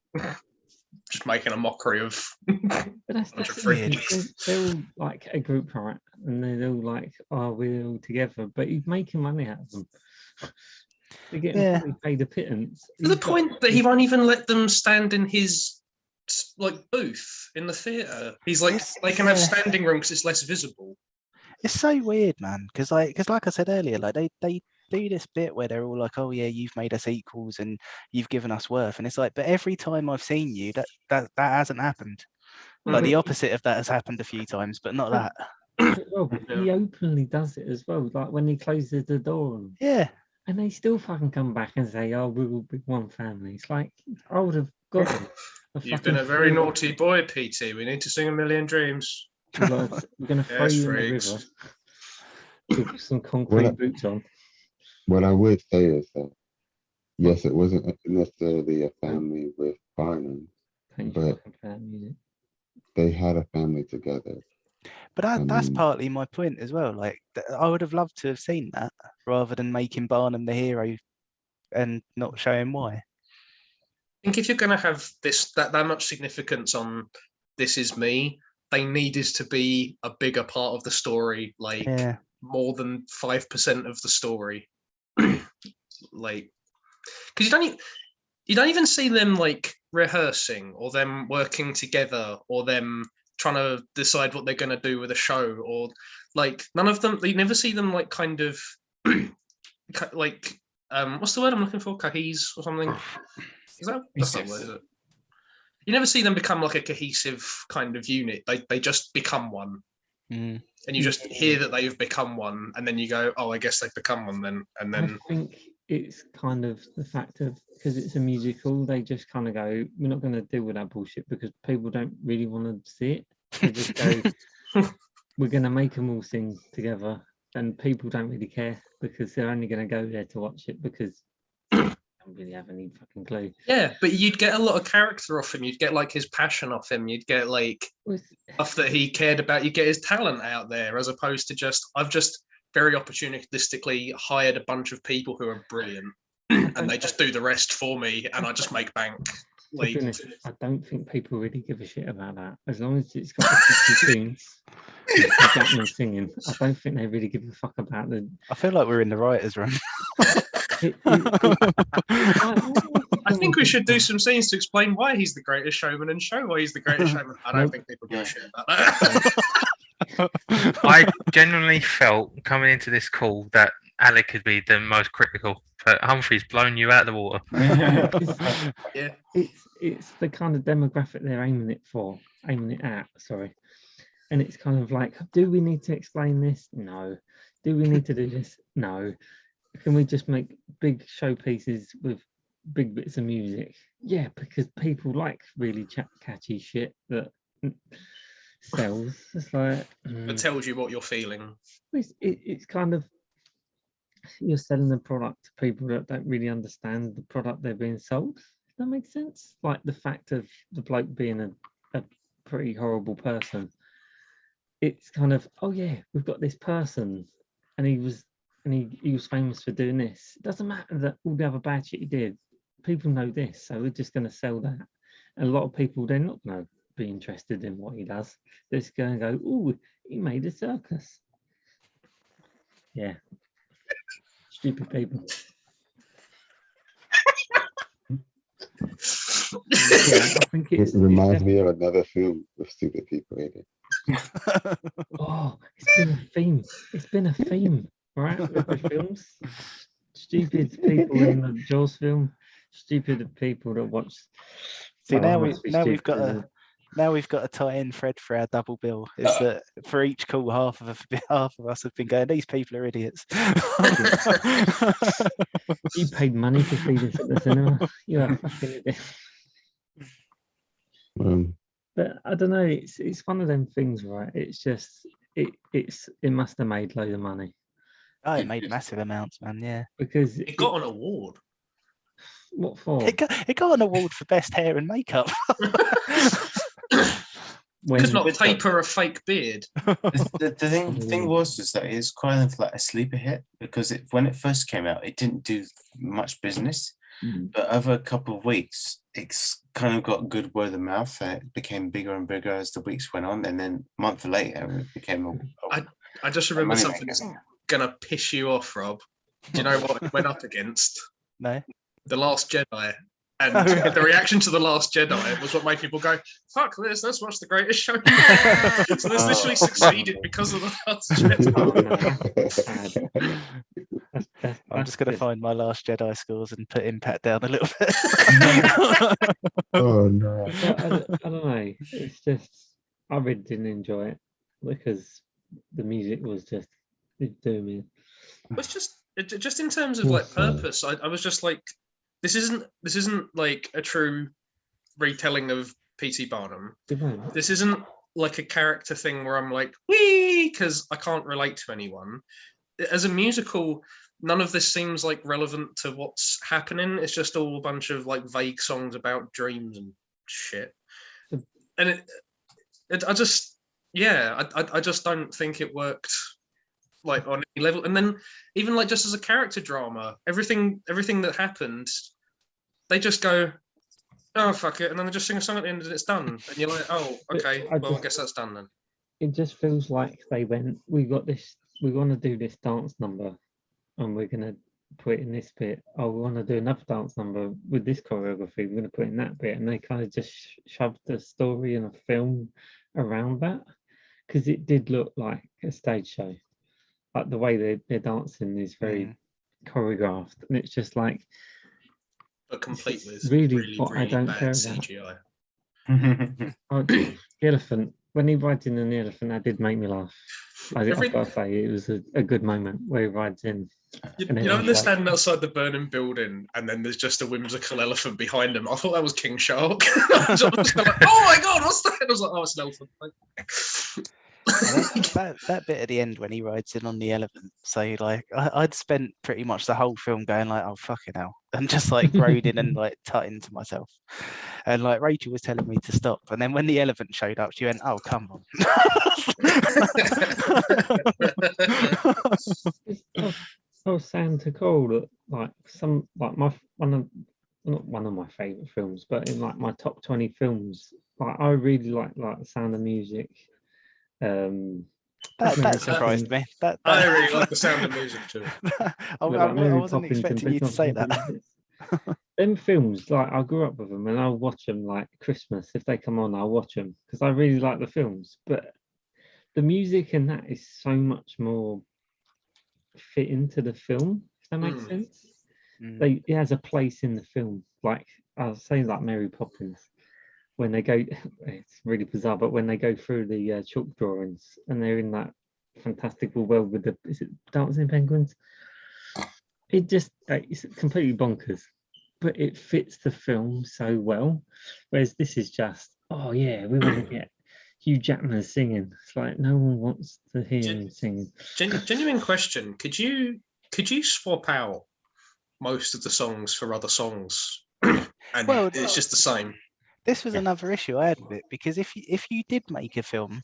just making a mockery of. But that's the thing. They're all like a group, right? And they're all like, oh, we're all together, but he's making money out of them. They're getting paid a pittance. To the point that he won't even let them stand in his like booth in the theatre. He's like, they can have standing room because it's less visible. It's so weird, man. Because like I said earlier, like they do this bit where they're all like, oh yeah, you've made us equals and you've given us worth, and it's like, but every time I've seen you, that hasn't happened. Like the opposite of that has happened a few times, but not that. Well, but he openly does it as well. Like when he closes the door. Yeah. And they still fucking come back and say, oh, we will be one family. It's like, I would have got it. You've been a very naughty boy, PT. We need to sing A Million Dreams. We're going to throw you in the river with some concrete boots on. What I would say is that, yes, it wasn't necessarily a family with Barnum, but they had a family together. But that's partly my point as well. Like, I would have loved to have seen that rather than making Barnum the hero and not showing why. I think if you're going to have that much significance on This Is Me, they needed to be a bigger part of the story, like more than 5% of the story. Like, because you don't even see them like rehearsing or them working together or them trying to decide what they're going to do with a show, or like none of them. You never see them like kind of like what's the word I'm looking for? Cohese or something? That's not word, is it? You never see them become like a cohesive kind of unit. They just become one, and you just hear that they've become one, and then you go, oh, I guess they've become one then. And then I think it's kind of the fact of, because it's a musical, they just kind of go, we're not going to deal with that bullshit because people don't really want to see it. They just go, we're going to make them all sing together, and people don't really care because they're only going to go there to watch it because don't really have any fucking clue. Yeah, but you'd get a lot of character off him. You'd get like his passion off him. You'd get like stuff that he cared about. You get his talent out there, as opposed to just I've just very opportunistically hired a bunch of people who are brilliant, and they just do the rest for me, and I just make bank. Like, I don't think people really give a shit about that. As long as it's got the tunes, Jackman singing, I don't think they really give a fuck about the. I feel like we're in the writers' room. I think we should do some scenes to explain why he's the greatest showman and show why he's the greatest showman. I don't think people give a shit about that. I genuinely felt coming into this call that Alec could be the most critical, but Humphrey's blown you out of the water. Yeah, it's the kind of demographic they're aiming it at. Sorry, and it's kind of like, do we need to explain this? No. Do we need to do this? No. Can we just make big showpieces with big bits of music? Yeah, because people like really catchy shit that sells. It's like it tells you what you're feeling. It's kind of, you're selling the product to people that don't really understand the product they're being sold. Does that make sense? Like the fact of the bloke being a pretty horrible person. It's kind of, oh yeah, we've got this person, and he was famous for doing this. It doesn't matter that all the other bad shit he did. People know this, so we're just going to sell that. And a lot of people, they're not going to be interested in what he does. They're just going to go, oh, he made a circus. Yeah. Stupid people. I think it reminds me of another film with stupid people in it. Oh, it's been a theme. It's been a theme, right? With the films. Stupid people in the Jaws film. Stupid people that watch. See, now we've got to tie in Fred for our double bill. Is that for each call, half of us have been going, these people are idiots. You paid money to see this at the cinema. You are fucking idiot. But I don't know. It's one of them things, right? It's just it must have made loads of money. Oh, it made massive amounts, man. Yeah, because it got an award. What for? It got an award for best hair and makeup. Could not taper a fake beard. The thing was is that it's kind of like a sleeper hit, because when it first came out, it didn't do much business. But over a couple of weeks, it's kind of got good word of mouth. It became bigger and bigger as the weeks went on, and then a month later, it became I just remember something that's gonna piss you off, Rob. Do you know what it went up against? No. The Last Jedi. And the reaction to The Last Jedi was what made people go, fuck this, let's watch The Greatest Showman. So this literally succeeded because of The Last Jedi. I'm just going to find my Last Jedi scores and put Impact down a little bit. Oh, no. I don't know. It's just, I really didn't enjoy it because the music was just doing me. It's just in terms of like purpose, I was just like, this isn't like a true retelling of P.T. Barnum. This isn't like a character thing where I'm like, wee, because I can't relate to anyone. As a musical, none of this seems like relevant to what's happening. It's just all a bunch of like vague songs about dreams and shit. And I just don't think it worked like on any level. And then even like just as a character drama, everything that happened, they just go, oh fuck it, and then they just sing a song at the end and it's done. And you're like, oh, okay, I guess that's done then. It just feels like they went, we want to do this dance number and we're gonna put it in this bit. Oh, we want to do another dance number with this choreography, we're gonna put it in that bit. And they kind of just shoved the story and a film around that, because it did look like a stage show. Like the way they're dancing is very choreographed, and it's just like, but complete with really I don't care CGI. The elephant, when he rides in an elephant, that did make me laugh. I've got to say, it was a good moment where he rides in. You know when they're standing outside the burning building and then there's just a whimsical elephant behind them? I thought that was King Shark. I was just like, oh my god, what's that? I was like, oh, it's an elephant. that bit at the end when he rides in on the elephant, so like I'd spent pretty much the whole film going like, oh fucking hell, and just like groaning and like tutting to myself. And like Rachel was telling me to stop, and then when the elephant showed up, she went, "Oh, come on." I was saying to Cole that like not one of my favorite films, but in like my top 20 films, like I really like The Sound of Music. That surprised me. I really like The Sound of Music too. I wasn't expecting you to say that. Them films, like I grew up with them, and I'll watch them like Christmas if they come on. I'll watch them because I really like the films. But the music in that is so much more fit into the film. If that makes sense, it has a place in the film. Like I was saying, like Mary Poppins, when they go, it's really bizarre, but when they go through the chalk drawings and they're in that fantastical world with is it dancing penguins? It just it's completely bonkers, but it fits the film so well. Whereas this is just, oh yeah, we want to get Hugh Jackman singing. It's like no one wants to hear him singing. Genuine question: Could you swap out most of the songs for other songs, and it's just the same? This was another issue I had with it, because if you did make a film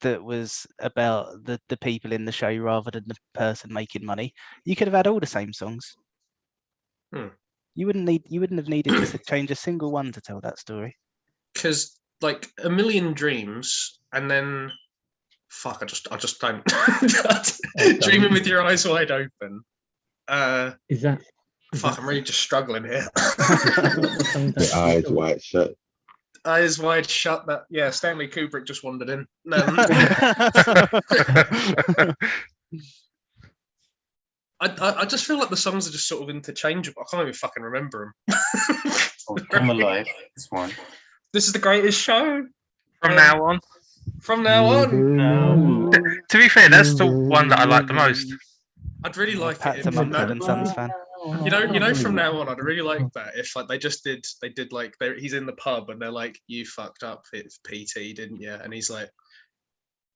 that was about the people in the show rather than the person making money, you could have had all the same songs. You wouldn't have needed to change a single one to tell that story. Because like A Million Dreams, and then fuck, I just don't. Dreaming with Your Eyes Wide Open. Is that? Fuck, I'm really just struggling here. Eyes Wide Shut. Eyes Wide Shut. That Stanley Kubrick just wandered in. I just feel like the songs are just sort of interchangeable. I can't even fucking remember them. Come Alive, this one. This is the greatest show. From now on. From now on. To be fair, that's the one that I like the most. I'd really like Pat's it. a Mumford and Sons fan. You know, From Now On, I'd really like that if like they did like he's in the pub and they're like, "You fucked up with PT, didn't you?" And he's like,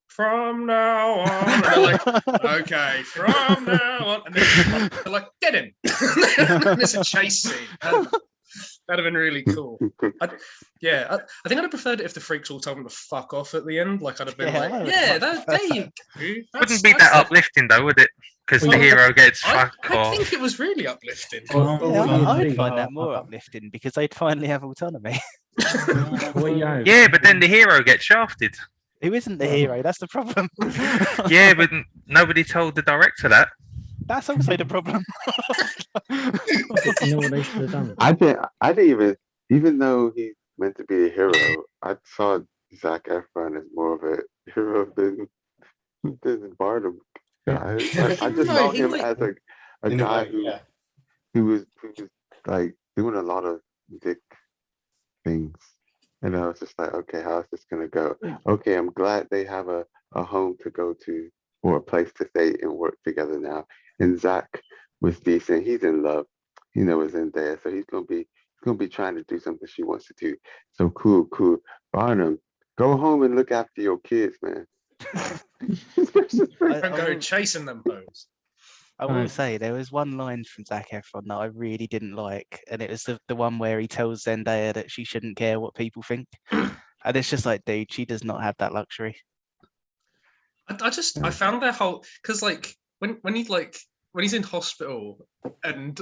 "From now on," and they're like, "Okay, from now on," and then they're like, "Get him!" And it's a chase scene. That'd have been really cool. I think I'd have preferred it if the freaks all told him to fuck off at the end. Like I'd have been there you go. Wouldn't be that uplifting though, would it? Because the hero gets fuck off. I think it was really uplifting. I would find that more uplifting because they'd finally have autonomy. Yeah, but then the hero gets shafted. Who isn't the hero? That's the problem. Yeah, but nobody told the director that. That's also the problem. You know what they should have done? I didn't even though he's meant to be a hero, I saw Zac Efron as more of a hero than Barnum. I just saw him as a guy who was like doing a lot of dick things. And I was just like, okay, how's this gonna go? Okay, I'm glad they have a home to go to or a place to stay and work together now. And Zach was decent. He's in love. He knows in there. So he's gonna be trying to do something she wants to do. So cool. Barnum, go home and look after your kids, man. Don't go chasing them hoes. I will say there was one line from Zac Efron that I really didn't like, and it was the one where he tells Zendaya that she shouldn't care what people think. And it's just like, dude, she does not have that luxury. I found their whole, because like when he's in hospital and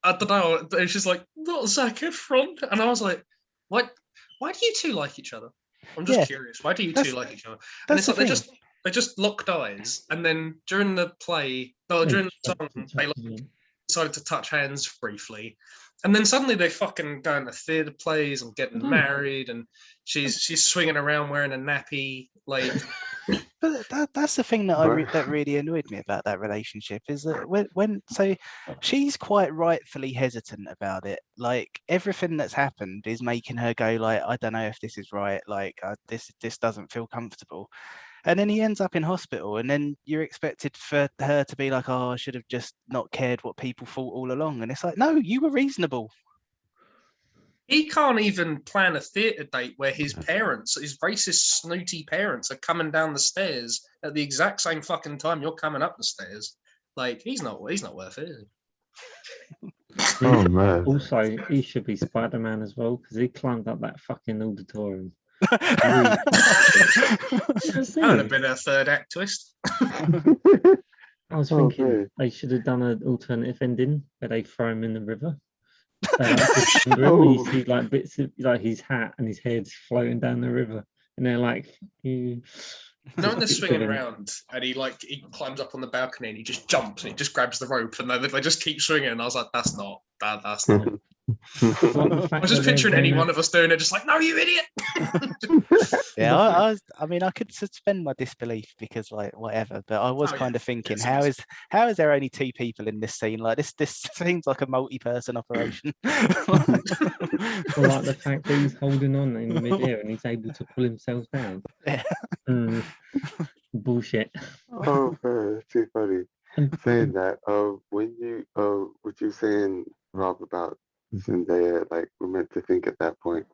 I don't know, it's just like, not Zac Efron, and I was like, why do you two like each other? I'm just curious. Why do you two like each other? And it's like they just locked eyes, and then during the play, during the song, they decided to touch hands briefly, and then suddenly they fucking go into theatre plays and getting married, and she's swinging around wearing a nappy, like. But that's the thing that that really annoyed me about that relationship is that when she's quite rightfully hesitant about it. Like everything that's happened is making her go like, I don't know if this is right. Like this doesn't feel comfortable. And then he ends up in hospital, and then you're expected for her to be like, oh, I should have just not cared what people thought all along. And it's like, no, you were reasonable. He can't even plan a theatre date where his parents, his racist, snooty parents, are coming down the stairs at the exact same fucking time you're coming up the stairs. Like he's not worth it. Is he? Oh man. Also, he should be Spider-Man as well because he climbed up that fucking auditorium. That would have been a third act twist. I was Oh, thinking man. they should have done an alternative ending where they throw him in the river. They like just under him, Oh. and you see like bits of like his hat and his head's floating down the river, and they're like, you. No, when they're swinging around and he climbs up on the balcony and he just jumps and he just grabs the rope and they just keep swinging. And I was like, that's not. Like the I fact was just that they're picturing any doing one of us doing it, just like, no, you idiot. Yeah, I mean, I could suspend my disbelief because, like, whatever. But I was Oh, kind yeah. of thinking, Yes, how is there only 2 people in this scene? Like, this seems like a multi-person operation. Or like the fact that he's holding on in midair and he's able to pull himself down. Yeah. Bullshit. Oh man, it's too funny. Saying that, when you what you saying, Rob, about Zendaya, like we're meant to think at that point,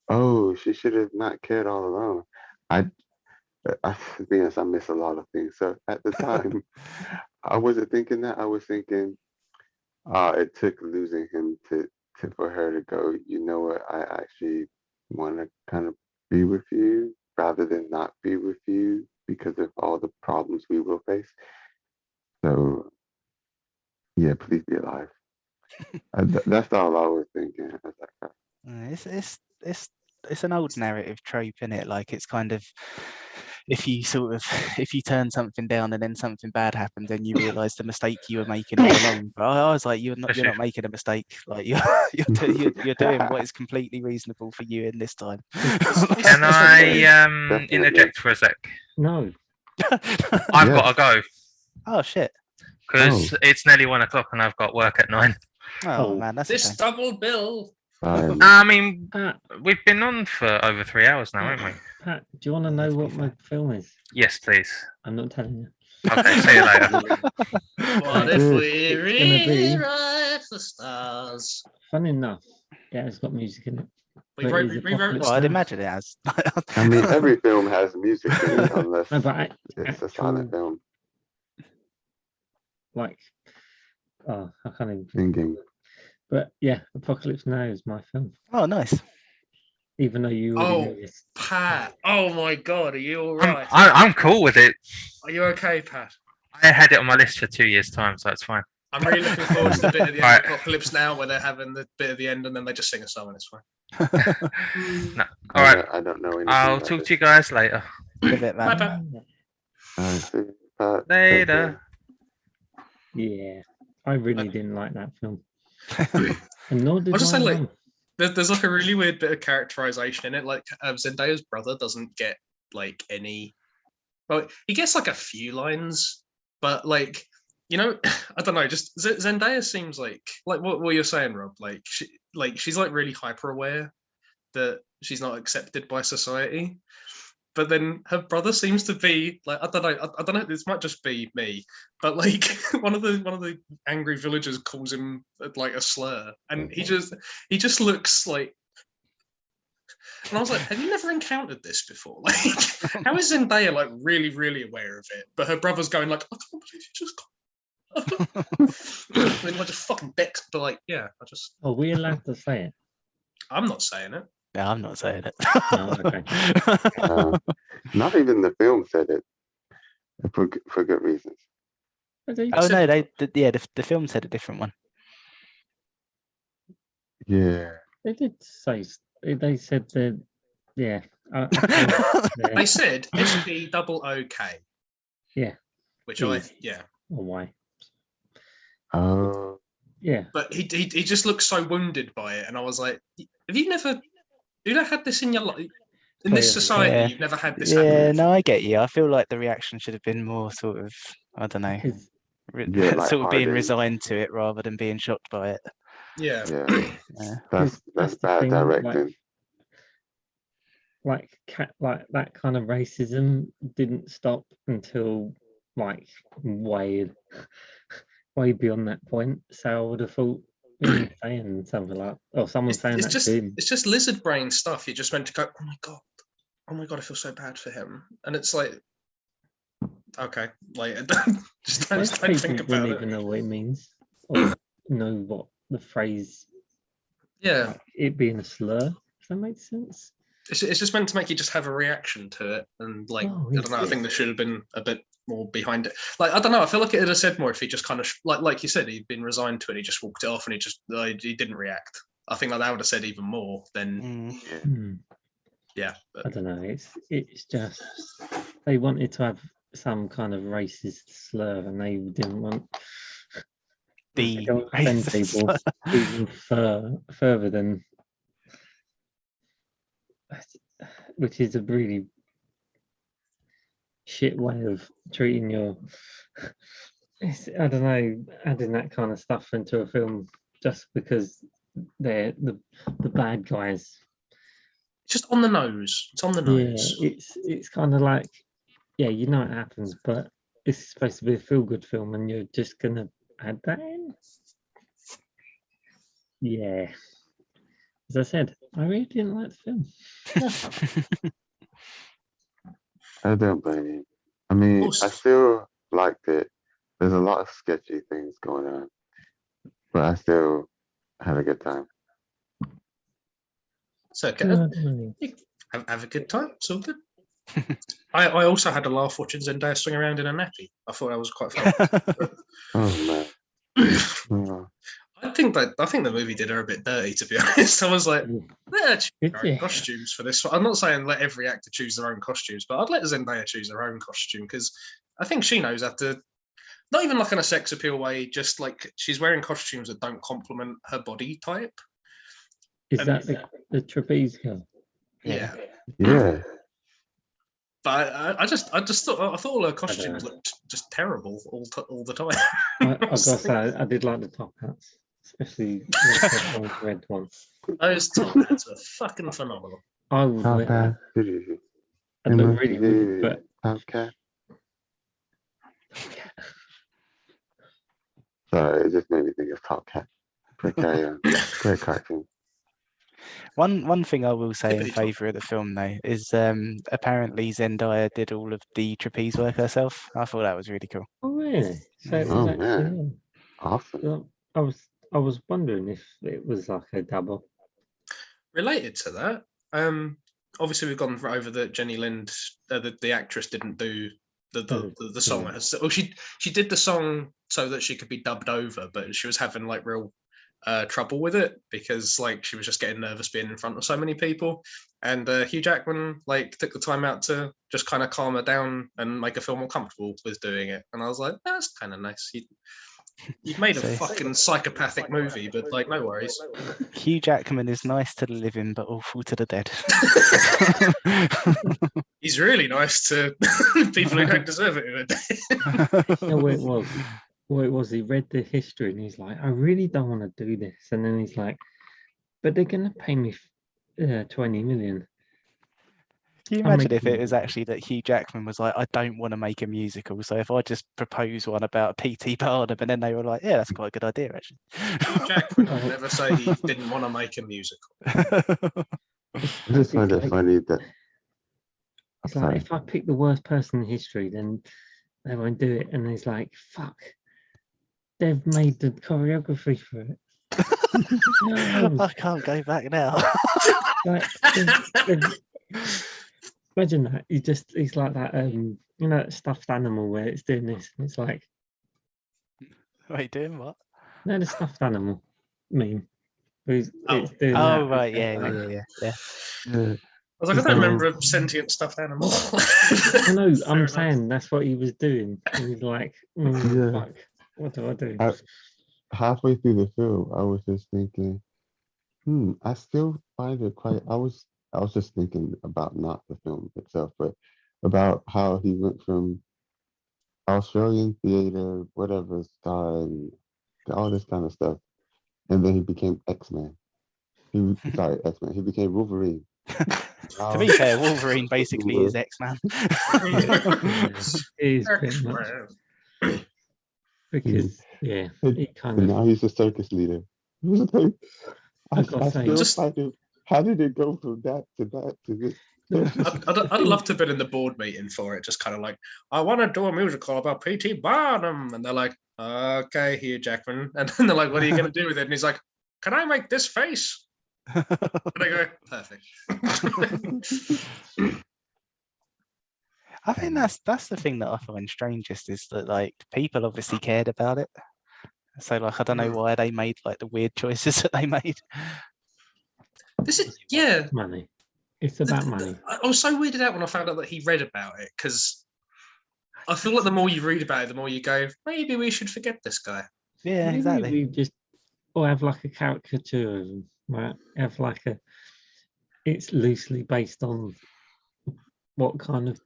oh, she should have not cared all along. To be honest, I miss a lot of things. So at the time, I wasn't thinking that. I was thinking, it took losing him for her to go, you know what, I actually want to kind of be with you rather than not be with you because of all the problems we will face. So yeah, please be alive. That's all I was thinking. I was like, It's an old narrative trope, isn't it? Like, it's kind of, if you turn something down and then something bad happens, then you realise the mistake you were making all along. But I was like, you're not making a mistake. Like, you're doing what is completely reasonable for you in this time. Can I interject for a sec? No. I've got to go. Oh shit. Because it's nearly 1 o'clock and I've got work at 9. Oh man, that's this double bill. I mean, we've been on for over 3 hours now, haven't we? Pat, do you want to know what my film is? Yes, please. I'm not telling you. Okay, see you later. What if we It's gonna be- rewrite the stars? Fun enough, yeah, it's got music in it. We But wrote, it is rewrote Apocalypse Well, I'd Now. imagine it has. I mean, every film has music in it unless No, but it's a silent film. Like, I can't even. Singing. But yeah, Apocalypse Now is my film. Oh, nice. Even though you already know this. Pat. Oh my God, are you all right? I'm cool with it. Are you okay, Pat? I had it on my list for 2 years' time, so it's fine. I'm really looking forward to the bit at the end of Apocalypse Now where they're having the bit at the end and then they just sing a song and it's fine. No. All right. I don't know anything. I'll about talk this. to you guys later. Good bit, man. Bye, Pat. All right, see you, Pat. Take Later. care. Yeah, I really didn't like that film. And nor did I'll just my say, like, mum. there's like a really weird bit of characterization in it. Like Zendaya's brother doesn't get like any. Well, he gets like a few lines, but like, you know, I don't know. Just Zendaya seems like what you're saying, Rob. Like she's like really hyper aware that she's not accepted by society. But then her brother seems to be like, I don't know. This might just be me, but like one of the angry villagers calls him like a slur, and he just looks like. And I was like, have you never encountered this before? Like, how is Zendaya like really, really aware of it? But her brother's going like, I can't believe you just. I mean, I just fucking Bex, but like, yeah, I just. Are we allowed to say it? I'm not saying it. No, I'm not saying it. Oh, okay. Not even the film said it for good reasons. Oh no, the film said a different one. Yeah. They did say. They said that. Yeah. They said SPOOK. Yeah. Which Or why? Oh. Yeah. But he just looks so wounded by it, and I was like, have you never had this in your life? In this society, Yeah. you've never had this Yeah, happen. no, I get you. I feel like the reaction should have been more sort of, I don't know, like sort of being hardened. resigned to it rather than being shocked by it. Yeah. Yeah. That's the bad thing, directing. Like that kind of racism didn't stop until like way beyond that point. So I would have thought him saying something like, or someone saying that to him. It's just lizard brain stuff. You're just meant to go, oh my god, I feel so bad for him, and it's like, okay, like just don't Most think people about don't it. even know what it means or know what the phrase. Yeah, like it being a slur. Does that make sense? It's just meant to make you just have a reaction to it, and like I don't know. I think there should have been a bit more behind it. Like I don't know. I feel like it'd have said more if he just kind of like you said, he'd been resigned to it. He just walked it off, and he didn't react. I think like that would have said even more than. Yeah, I don't know. It's just they wanted to have some kind of racist slur, and they didn't want the to offend people even further than. Which is a really shit way of treating your. I don't know, adding that kind of stuff into a film just because they're the bad guys. Just on the nose. It's on the nose. Yeah, it's kind of like, yeah, you know it happens, but it's supposed to be a feel-good film, and you're just gonna add that in. Yeah. As I said, I really didn't like the film. I don't blame you. I mean, I still liked it. There's a lot of sketchy things going on, but I still had a good time. So have a good time. It's all good. I also had a laugh watching Zendaya swing around in a nappy. I thought that was quite fun. Oh man. I think the movie did her a bit dirty, to be honest. I was like, choose their own costumes for this. I'm not saying let every actor choose their own costumes, but I'd let Zendaya choose her own costume because I think she knows how to. Not even like in a sex appeal way, just like she's wearing costumes that don't complement her body type. Is that the trapeze girl? Yeah. Yeah. But I thought all her costumes looked just terrible all the time. I gotta say, I did like the top hats, especially the red one. Those top hats were fucking phenomenal. I would wear that. I look really weird, but okay. Sorry, it just made me think of Top Cat. Great cartoon. One thing I will say in favour of the film though is apparently Zendaya did all of the trapeze work herself. I thought that was really cool. Oh really? So it was man, awesome. I was wondering if it was like a double. Related to that, obviously we've gone over that Jenny Lind, the actress, didn't do the song. Well, she did the song so that she could be dubbed over, but she was having like real trouble with it because like she was just getting nervous being in front of so many people, and Hugh Jackman like took the time out to just kind of calm her down and make her feel more comfortable with doing it. And I was like, that's kind of nice. You've made a fucking psychopathic movie, but like, no worries. Hugh Jackman is nice to the living, but awful to the dead. He's really nice to people who don't deserve it. You know what it was? What it was, he read the history and he's like, I really don't want to do this. And then he's like, but they're going to pay me 20 million. Can you imagine if it was actually that Hugh Jackman was like, I don't want to make a musical, so if I just propose one about P.T. Barnum, and then they were like, yeah, that's quite a good idea, actually. Hugh Jackman would never say he didn't want to make a musical. I just find it funny that... It's like, if I pick the worst person in history, then they won't do it. And he's like, fuck, they've made the choreography for it. No. I can't go back now. Like, imagine that. He's like that, you know, that stuffed animal where it's doing this. And it's like, wait, doing what? No, the stuffed animal meme. It's doing that. Right, yeah. I was like, I don't remember a sentient stuffed animal. No, I'm saying that's what he was doing. And he's like, fuck, what do I do? Halfway through the film, I was just thinking, I still find it quite. I was just thinking about not the film itself, but about how he went from Australian theater, whatever star, and all this kind of stuff, and then he became X-Men. X-Men. He became Wolverine. To be fair, Wolverine basically is X-Man. He's pretty much. Because he kind of. Now he's a circus leader. How did it go from that to that to this? I'd love to have been in the board meeting for it. Just kind of like, I want to do a musical about P.T. Barnum, and they're like, okay, Hugh Jackman, and then they're like, what are you going to do with it? And he's like, can I make this face? And I go, perfect. I think that's the thing that I find strangest is that like people obviously cared about it. So like I don't know why they made like the weird choices that they made. This is money. It's about money. I was so weirded out when I found out that he read about it, because I feel like the more you read about it, the more you go, maybe we should forget this guy. Yeah, Maybe exactly. we just or have like a caricature of him, right? Have like it's loosely based on what kind of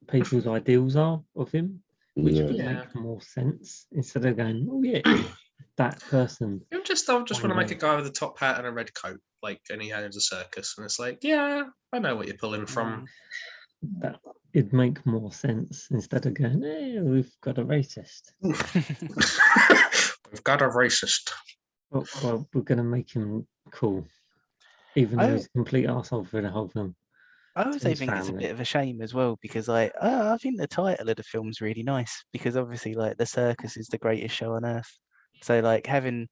people's ideals are of him, which would make more sense instead of going, oh yeah, that person. I just want to make a guy with a top hat and a red coat, like, and he owns a circus, and it's like, yeah, I know what you're pulling from. That it'd make more sense instead of going, hey, we've got a racist. We've got a racist. Well, we're going to make him cool, even though he's a complete arsehole for the whole film. I also think it's a bit of a shame as well, because like I think the title of the film's really nice, because obviously like the circus is the greatest show on earth. So like having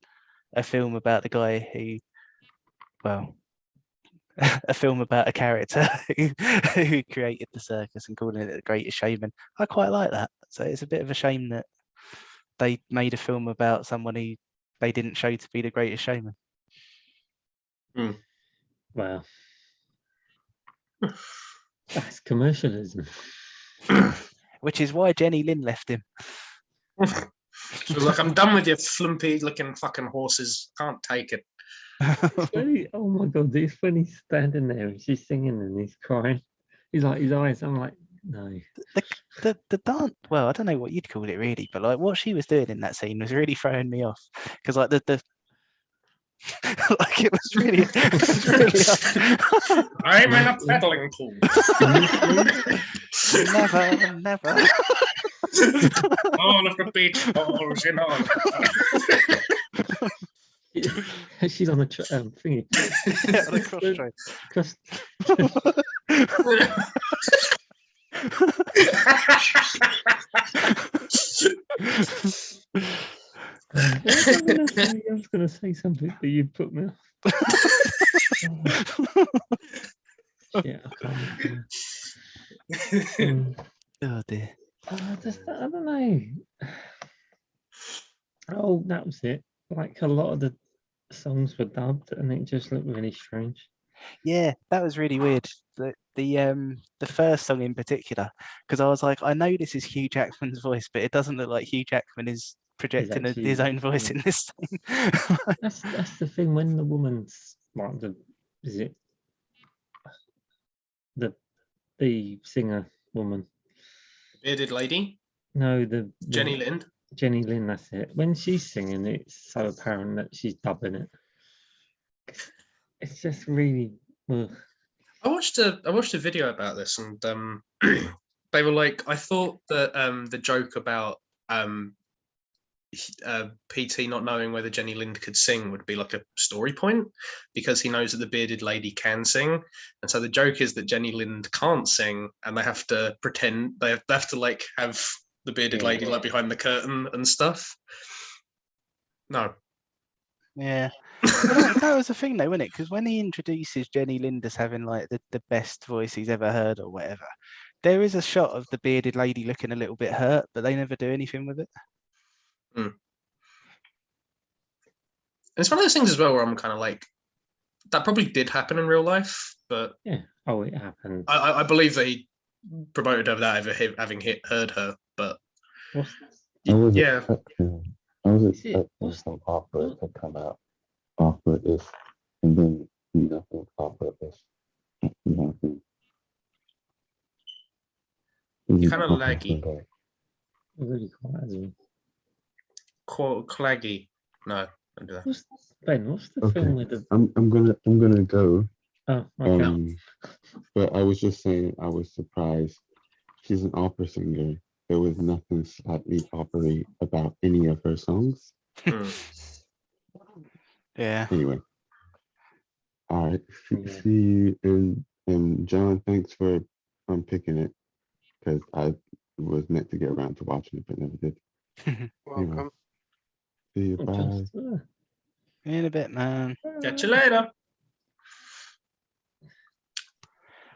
a film about the guy who, well, a film about a character who created the circus and calling it the Greatest Showman, I quite like that. So it's a bit of a shame that they made a film about someone who they didn't show to be the Greatest Showman. Wow. That's commercialism. Which is why Jenny Lynn left him. She was like, I'm done with your flumpy looking fucking horses. Can't take it. Oh my god, it's when he's standing there and she's singing and he's crying. He's like, his eyes, I'm like, no. The dance, well, I don't know what you'd call it really, but like what she was doing in that scene was really throwing me off. Because like the like it was really I'm in a paddling pool. Never. All of the beach balls in all. She's on the thingy. Yeah, the cross I was going to say something, but you put me off. Yeah, I can't. Oh dear. I don't know. Oh, that was it. Like a lot of the songs were dubbed, and it just looked really strange. Yeah, that was really weird. The first song in particular, because I was like, I know this is Hugh Jackman's voice, but it doesn't look like Hugh Jackman is projecting his own voice in this thing. That's the thing when the woman's like the singer woman, bearded lady. No, the Jenny Lynn. Jenny Lynn, that's it. When she's singing, it's so apparent that she's dubbing it. It's just really. Ugh. I watched a video about this, and they were like, I thought that the joke about PT not knowing whether Jenny Lind could sing would be like a story point, because he knows that the bearded lady can sing, and so the joke is that Jenny Lind can't sing, and they have to pretend they have to like have the bearded lady like behind the curtain and stuff. No. Yeah. Well, that was the thing though, wasn't it? Because when he introduces Jenny Lind as having like the best voice he's ever heard or whatever, there is a shot of the bearded lady looking a little bit hurt, but they never do anything with it. It's one of those things as well where I'm kind of like, that probably did happen in real life, but yeah, it happened. I believe that he promoted over that having heard her, but yeah. I was expecting some opera to come out after this, and then nothing opera this. You're kind of laggy. Really quiet. Claggy. No, don't do that. What's the film with the? I'm gonna go. Oh, okay. But I was just saying, I was surprised. She's an opera singer. There was nothing slightly opera about any of her songs. Yeah. Anyway. All right. See you, and John, thanks for picking it, because I was meant to get around to watching it, but never did. Welcome. See you. Bye. In a bit, man. Catch you later.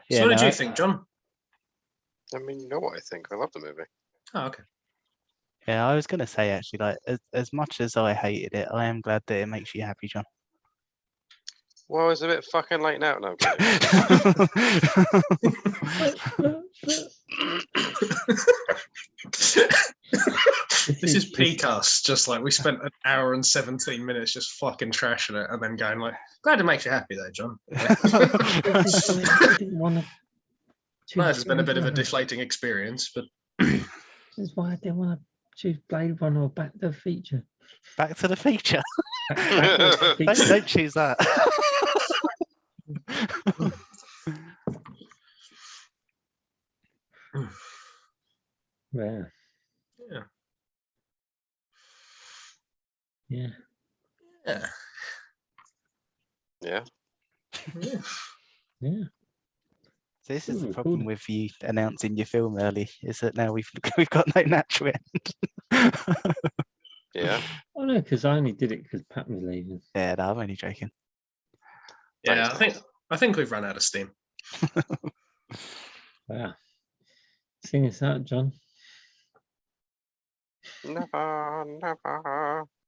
Yeah, So what no, did you think, John? I mean, you know what I think. I love the movie. Oh, okay. Yeah, I was gonna say actually, like as much as I hated it, I am glad that it makes you happy, John. Well, it's a bit fucking late now. No, I'm kidding. This is PCAST, just like we spent an hour and 17 minutes just fucking trashing it and then going like, glad it makes you happy though, John. No, it's been a bit of a deflating experience, but this is why I didn't want to choose Blade Runner or Back to the Future. Back to the Future. Back to the Future. Don't choose that. Yeah. yeah. Yeah. Yeah. Yeah. Yeah. Yeah. So this is the Ooh, problem cool. with you announcing your film early, is that now we've got no natural end. Yeah. Oh no, because I only did it because Pat was leaving. Yeah, no, I'm only joking. Yeah, I think we've run out of steam. Wow. Sing us out, John. Never, never.